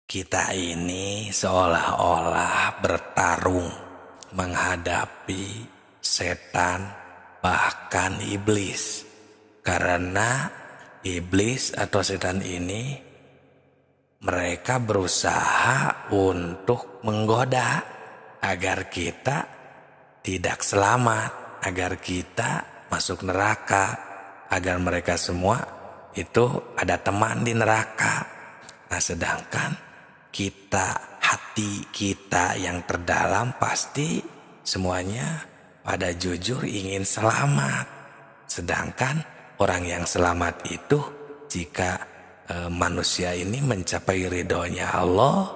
Kita ini seolah-olah bertarung menghadapi setan, bahkan iblis. Karena iblis atau setan ini mereka berusaha untuk menggoda agar kita tidak selamat, agar kita masuk neraka, agar mereka semua itu ada teman di neraka. Nah sedangkan kita, hati kita yang terdalam pasti semuanya pada jujur ingin selamat. Sedangkan orang yang selamat itu jika manusia ini mencapai ridhonya Allah,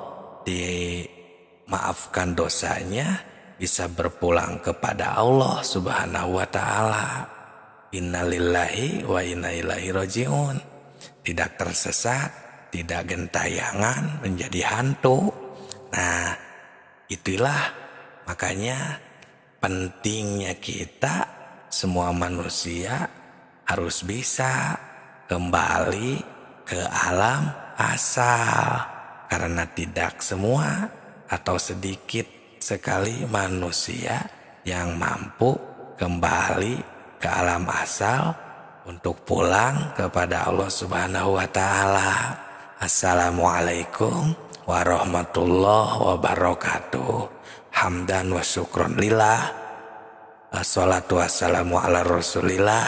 dimaafkan dosanya, bisa berpulang kepada Allah Subhanahu wa ta'ala. Innalillahi wa inna ilaihi rajiun. Tidak tersesat, tidak gentayangan menjadi hantu. Nah itulah makanya pentingnya kita semua manusia harus bisa kembali ke alam asal, karena tidak semua atau sedikit sekali manusia yang mampu kembali ke alam asal untuk pulang kepada Allah Subhanahu wa Ta'ala. Assalamualaikum warahmatullahi wabarakatuh. Hamdan wa syukron lillah. Assalatu wassalamu ala rasulillah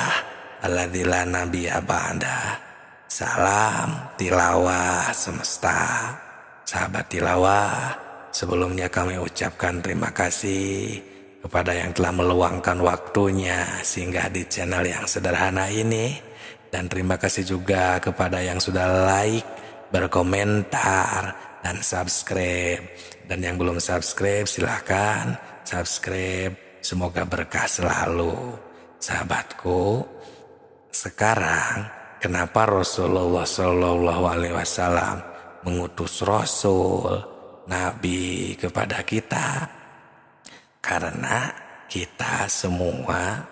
alladzi la nabiyya ba'da. Salam tilawah semesta. Sahabat tilawah, sebelumnya kami ucapkan terima kasih kepada yang telah meluangkan waktunya singgah di channel yang sederhana ini. Dan terima kasih juga kepada yang sudah like, berkomentar, dan subscribe. Dan yang belum subscribe silahkan subscribe. Semoga berkah selalu. Sahabatku, sekarang kenapa Rasulullah SAW mengutus Rasul, Nabi kepada kita? Karena kita semua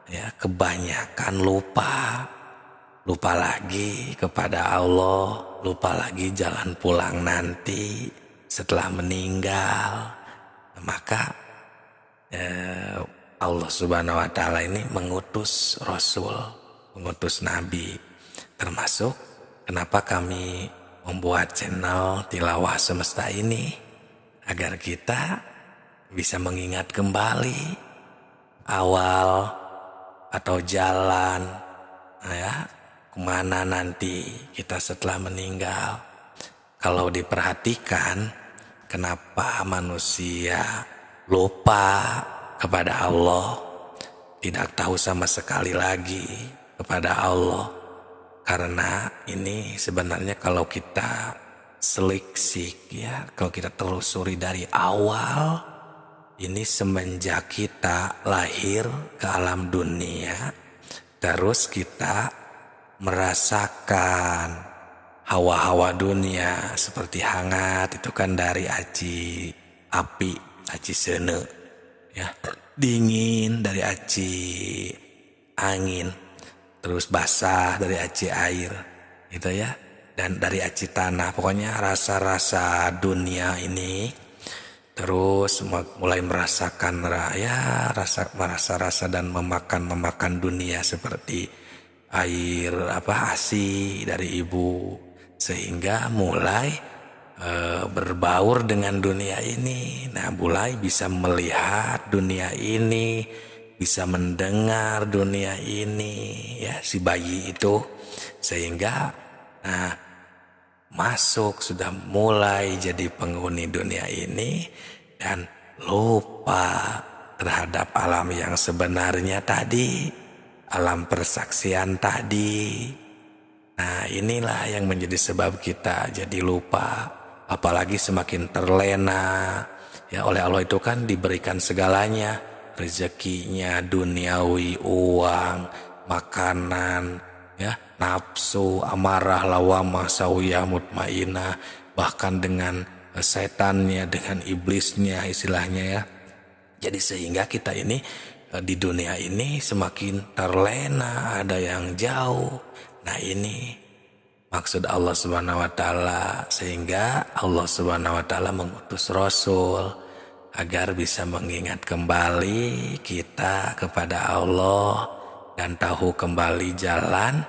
ya kebanyakan lupa lagi kepada Allah, lupa lagi jalan pulang nanti setelah meninggal. Maka Allah Subhanahu wa Ta'ala ini mengutus Rasul, mengutus Nabi. Termasuk kenapa kami membuat channel Tilawah Semesta ini, agar kita bisa mengingat kembali awal atau jalan ya kemana nanti kita setelah meninggal. Kalau diperhatikan, kenapa manusia lupa kepada Allah, tidak tahu sama sekali lagi kepada Allah? Karena ini sebenarnya kalau kita seliksik ya, kalau kita telusuri dari awal, ini semenjak kita lahir ke alam dunia, terus kita merasakan hawa-hawa dunia seperti hangat, itu kan dari aci api, aci sene ya, dingin dari aci angin, terus basah dari aci air gitu ya, dan dari aci tanah. Pokoknya rasa-rasa dunia ini, terus mulai merasakan rasa dan memakan dunia seperti air ASI dari ibu, sehingga mulai berbaur dengan dunia ini. Nah, mulai bisa melihat dunia ini, bisa mendengar dunia ini ya, si bayi itu, sehingga masuk, sudah mulai jadi penghuni dunia ini dan lupa terhadap alam yang sebenarnya tadi, alam persaksian tadi. Nah, inilah yang menjadi sebab kita jadi lupa. Apalagi semakin terlena ya oleh Allah, itu kan diberikan segalanya, rezekinya duniawi, uang, makanan ya, nafsu, amarah, lawamah, sawiyah, mutmainah, bahkan dengan setannya, dengan iblisnya istilahnya ya. Jadi sehingga kita ini di dunia ini semakin terlena, ada yang jauh. Nah, ini maksud Allah Subhanahu wa Ta'ala, sehingga Allah Subhanahu wa Ta'ala mengutus Rasul agar bisa mengingat kembali kita kepada Allah dan tahu kembali jalan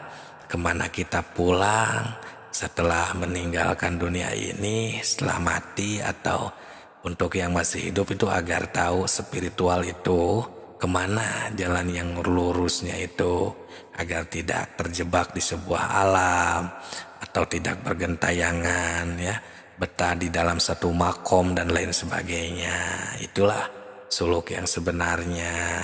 kemana kita pulang setelah meninggalkan dunia ini, setelah mati, atau untuk yang masih hidup itu agar tahu spiritual itu kemana jalan yang lurusnya itu, agar tidak terjebak di sebuah alam atau tidak bergentayangan ya, betah di dalam satu makom dan lain sebagainya. Itulah suluk yang sebenarnya.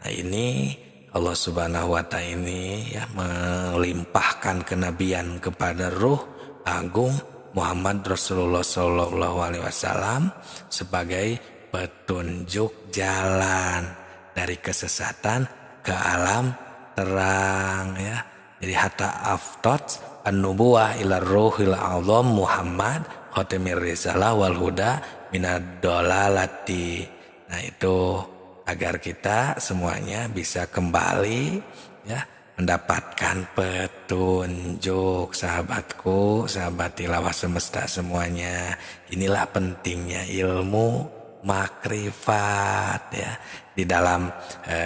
Nah, ini Allah Subhanahu wa Ta'ala ini ya melimpahkan kenabian kepada Ruh Agung Muhammad Rasulullah SAW sebagai petunjuk jalan dari kesesatan ke alam terang ya. Jadi hatta aftot an-nubuwah ila ruhil azam Muhammad khatimir risalah wal huda minad dolalati. Nah, itu agar kita semuanya bisa kembali ya, mendapatkan petunjuk. Sahabatku, sahabat Tilawah Semesta semuanya, inilah pentingnya ilmu makrifat ya. Di dalam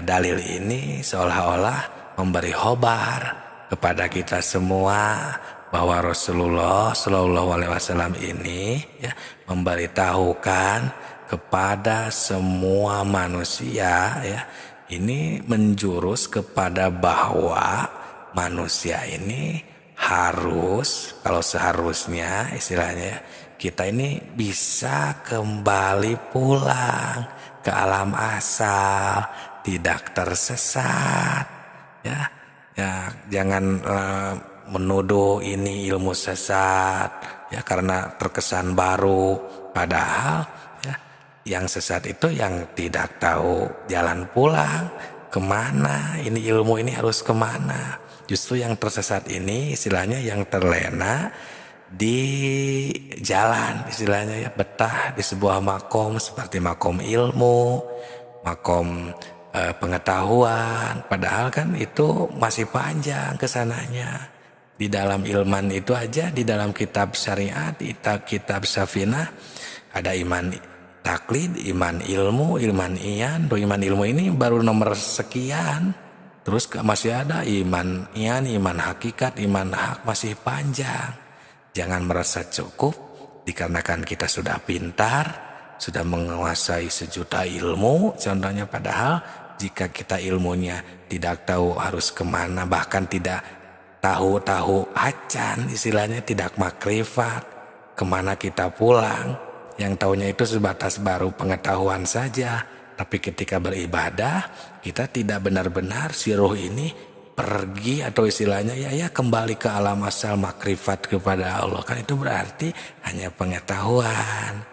dalil ini seolah-olah memberi khobar kepada kita semua bahwa Rasulullah Shallallahu Alaihi Wasallam ini ya memberitahukan kepada semua manusia ya, ini menjurus kepada bahwa manusia ini harus, kalau seharusnya istilahnya, kita ini bisa kembali pulang ke alam asal, tidak tersesat ya. Ya, jangan menuduh ini ilmu sesat ya karena terkesan baru, padahal ya yang sesat itu yang tidak tahu jalan pulang kemana, ini ilmu ini harus kemana. Justru yang tersesat ini istilahnya yang terlena di jalan, istilahnya ya, betah di sebuah makom seperti makom ilmu, makom pengetahuan, padahal kan itu masih panjang kesananya. Di dalam ilman itu aja, di dalam kitab syariat, kitab safinah, ada iman taklid, iman ilmu, iman iyan. Iman ilmu ini baru nomor sekian. Terus masih ada iman iyan, iman hakikat, iman hak, masih panjang. Jangan merasa cukup dikarenakan kita sudah pintar, sudah menguasai sejuta ilmu contohnya, padahal jika kita ilmunya tidak tahu harus kemana, bahkan tidak tahu acan, istilahnya tidak makrifat, kemana kita pulang, yang tahunya itu sebatas baru pengetahuan saja. Tapi ketika beribadah, kita tidak benar-benar si roh ini pergi atau istilahnya ya kembali ke alam asal, makrifat kepada Allah. Kan itu berarti hanya pengetahuan.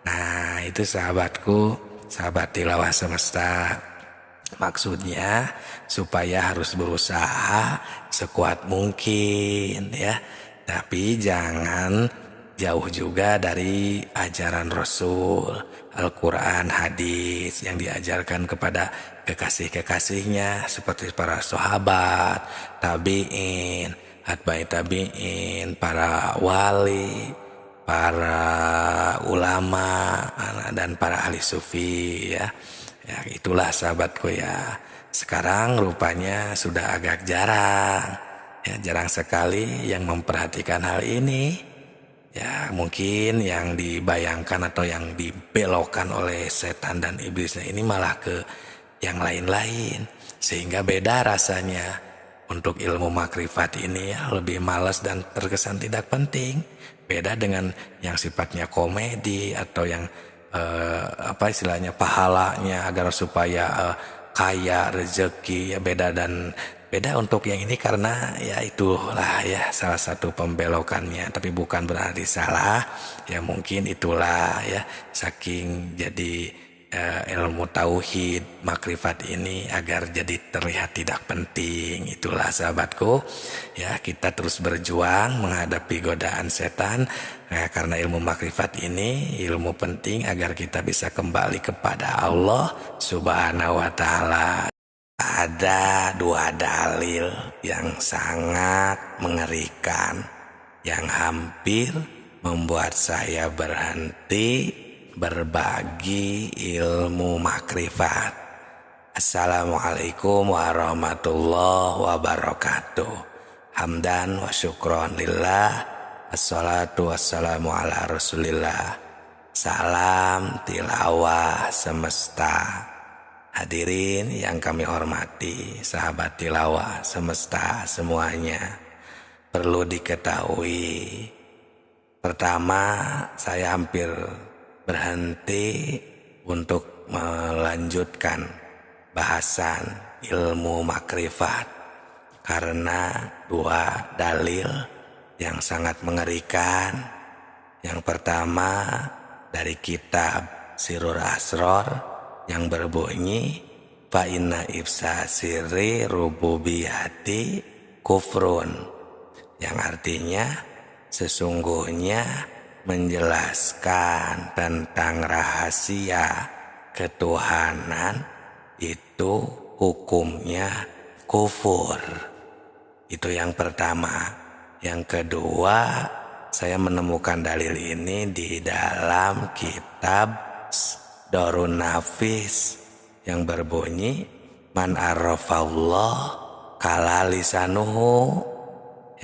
Nah itu sahabatku, sahabat tilawah semesta, maksudnya supaya harus berusaha sekuat mungkin ya, tapi jangan jauh juga dari ajaran Rasul, Al-Quran, hadis yang diajarkan kepada kekasih-kekasihnya seperti para sahabat, tabi'in, atba'i tabi'in, para wali, para ulama, dan para ahli sufi ya. Ya itulah sahabatku ya. Sekarang rupanya sudah agak jarang ya, jarang sekali yang memperhatikan hal ini. Ya mungkin yang dibayangkan atau yang dibelokkan oleh setan dan iblisnya ini malah ke yang lain-lain, sehingga beda rasanya. Untuk ilmu makrifat ini ya lebih malas dan terkesan tidak penting. Beda dengan yang sifatnya komedi atau yang apa istilahnya pahalanya agar supaya kaya rezeki ya, beda untuk yang ini, karena ya itulah ya salah satu pembelokannya, tapi bukan berarti salah ya, mungkin itulah ya saking jadi ilmu tauhid makrifat ini agar jadi terlihat tidak penting. Itulah sahabatku ya, kita terus berjuang menghadapi godaan setan ya, karena ilmu makrifat ini ilmu penting agar kita bisa kembali kepada Allah Subhanahu wa Ta'ala. Ada dua dalil yang sangat mengerikan yang hampir membuat saya berhenti berbagi ilmu makrifat. Assalamualaikum warahmatullahi wabarakatuh. Hamdan wa syukron lillah, assalatu wassalamu ala rasulillah. Salam tilawah semesta. Hadirin yang kami hormati, sahabat tilawah semesta semuanya, perlu diketahui, pertama saya hampir berhenti untuk melanjutkan bahasan ilmu makrifat karena dua dalil yang sangat mengerikan. Yang pertama dari kitab Sirrul Asrar yang berbunyi fa inna ifsa sirri rububiyati kufrun, yang artinya sesungguhnya menjelaskan tentang rahasia ketuhanan itu hukumnya kufur. Itu yang pertama. Yang kedua, saya menemukan dalil ini di dalam kitab Darun Nafis yang berbunyi man arrafallah wakala lisanuhu,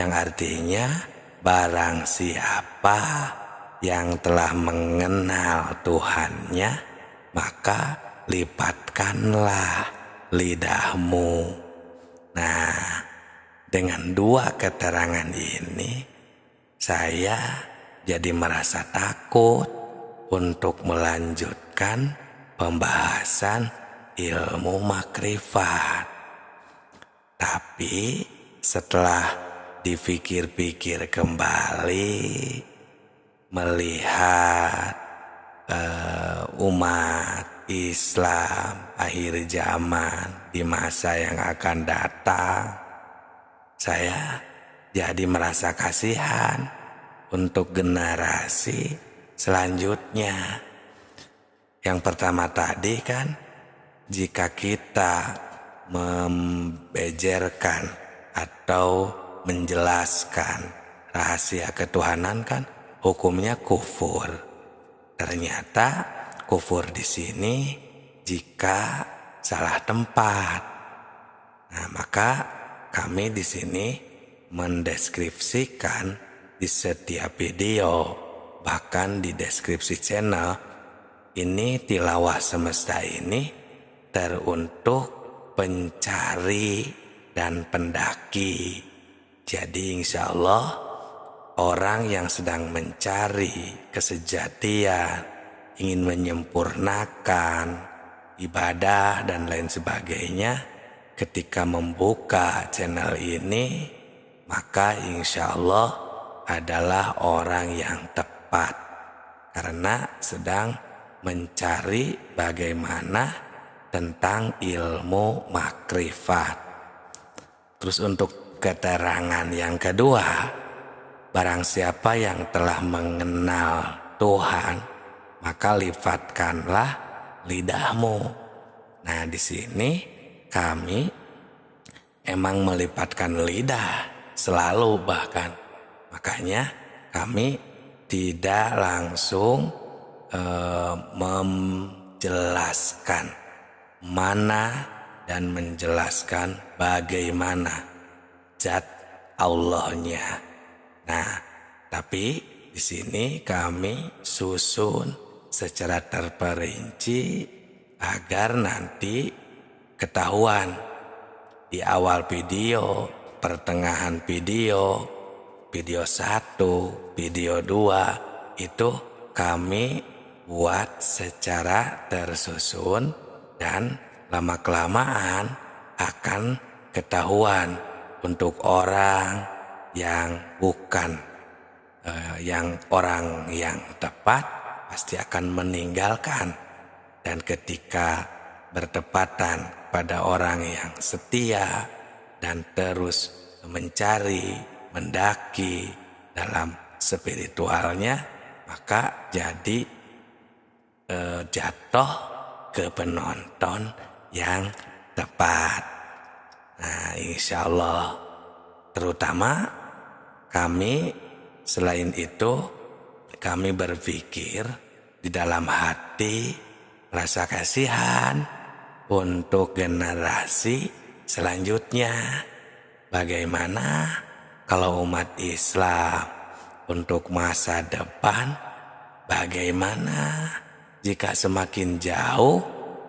yang artinya barang siapa yang telah mengenal Tuhannya, maka lipatkanlah lidahmu. Nah, dengan dua keterangan ini, saya jadi merasa takut untuk melanjutkan pembahasan ilmu makrifat. Tapi setelah dipikir-pikir kembali, melihat umat Islam akhir zaman di masa yang akan datang, saya jadi merasa kasihan untuk generasi selanjutnya. Yang pertama tadi kan, jika kita membejerkan atau menjelaskan rahasia ketuhanan kan hukumnya kufur. Ternyata kufur di sini jika salah tempat. Nah, maka kami di sini mendeskripsikan di setiap video, bahkan di deskripsi channel ini, tilawah semesta ini teruntuk pencari dan pendaki. Jadi insya Allah orang yang sedang mencari kesejatian, ingin menyempurnakan ibadah dan lain sebagainya, ketika membuka channel ini, maka insya Allah adalah orang yang tepat, karena sedang mencari bagaimana tentang ilmu makrifat. Terus untuk keterangan yang kedua, barang siapa yang telah mengenal Tuhan, maka lifatkanlah lidahmu. Nah, di sini kami emang melipatkan lidah selalu, bahkan makanya kami tidak langsung menjelaskan mana dan menjelaskan bagaimana zat Allahnya. Nah, tapi di sini kami susun secara terperinci agar nanti ketahuan di awal video, pertengahan video, video 1, video 2 itu kami buat secara tersusun, dan lama-kelamaan akan ketahuan untuk orang yang bukan orang yang tepat pasti akan meninggalkan, dan ketika bertepatan pada orang yang setia dan terus mencari, mendaki dalam spiritualnya, maka jadi jatuh ke penonton yang tepat. Nah, insya Allah, terutama kami selain itu, kami berpikir di dalam hati rasa kasihan untuk generasi selanjutnya. Bagaimana kalau umat Islam untuk masa depan, bagaimana jika semakin jauh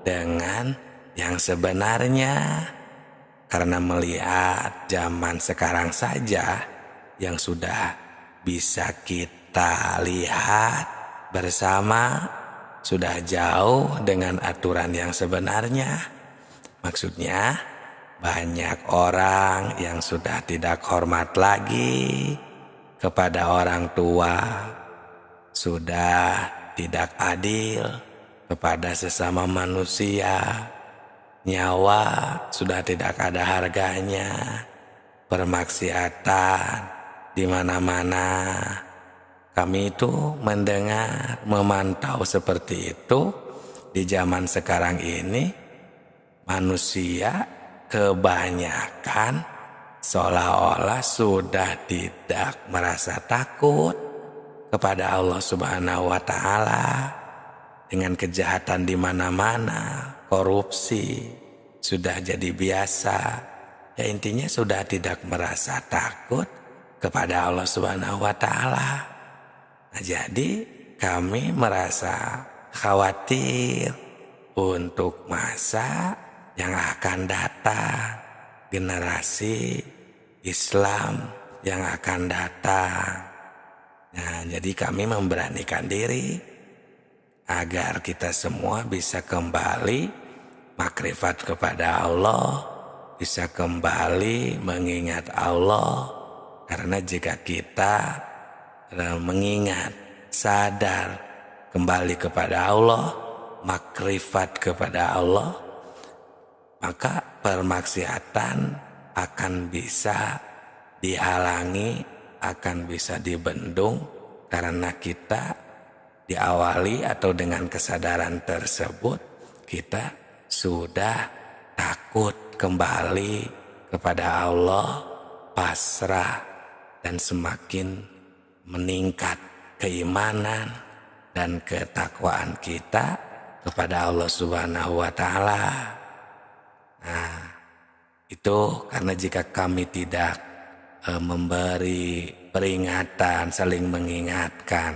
dengan yang sebenarnya? Karena melihat zaman sekarang saja yang sudah bisa kita lihat bersama, sudah jauh dengan aturan yang sebenarnya. Maksudnya banyak orang yang sudah tidak hormat lagi kepada orang tua, sudah tidak adil kepada sesama manusia, nyawa sudah tidak ada harganya, permaksiatan di mana-mana. Kami itu mendengar, memantau seperti itu. Di zaman sekarang ini manusia kebanyakan seolah-olah sudah tidak merasa takut kepada Allah Subhanahu wa Ta'ala, dengan kejahatan di mana-mana, korupsi sudah jadi biasa, Ya intinya sudah tidak merasa takut kepada Allah Subhanahu wa Ta'ala. Nah, jadi kami merasa khawatir untuk masa yang akan datang, generasi Islam yang akan datang. Nah, jadi kami memberanikan diri agar kita semua bisa kembali makrifat kepada Allah, bisa kembali mengingat Allah. Karena jika kita mengingat, sadar, kembali kepada Allah, makrifat kepada Allah, maka permaksiatan akan bisa dihalangi, akan bisa dibendung, karena kita diawali atau dengan kesadaran tersebut kita sudah takut kembali kepada Allah, pasrah, dan semakin meningkat keimanan dan ketakwaan kita kepada Allah Subhanahu wa Ta'ala. Nah, itu karena jika kami tidak memberi peringatan, saling mengingatkan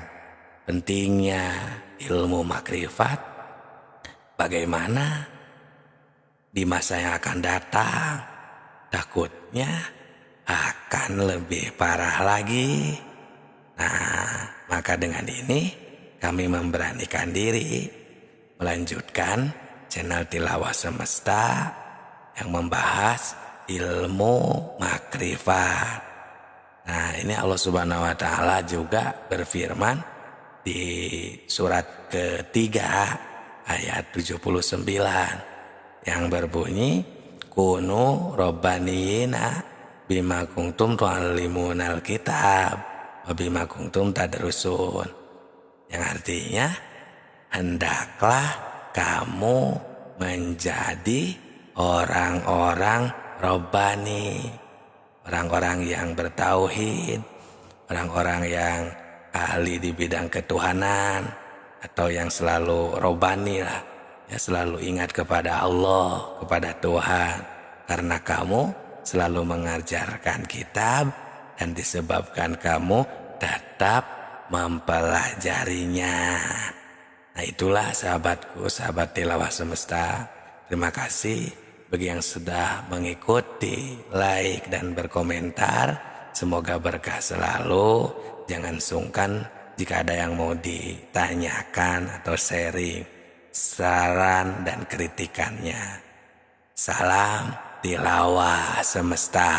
pentingnya ilmu makrifat, bagaimana di masa yang akan datang takutnya akan lebih parah lagi. Nah, maka dengan ini kami memberanikan diri melanjutkan channel Tilawah Semesta yang membahas ilmu makrifat. Nah, ini Allah Subhanahu wa Ta'ala juga berfirman di surat ketiga ayat 79 yang berbunyi, kunu robbaniyina bima kuntum tu'allimunal kitab wa bima kuntum tadrusun. Yang artinya, hendaklah kamu menjadi orang-orang robbani, orang-orang yang bertauhid, orang-orang yang ahli di bidang ketuhanan, atau yang selalu robbani lah, ya, selalu ingat kepada Allah, kepada Tuhan, karena kamu selalu mengajarkan kitab dan disebabkan kamu tetap mempelajarinya. Nah, itulah sahabatku, sahabat Tilawah Semesta. Terima kasih bagi yang sudah mengikuti, like, dan berkomentar. Semoga berkah selalu. Jangan sungkan jika ada yang mau ditanyakan atau sharing, saran dan kritikannya. Salam Tilawah Semesta.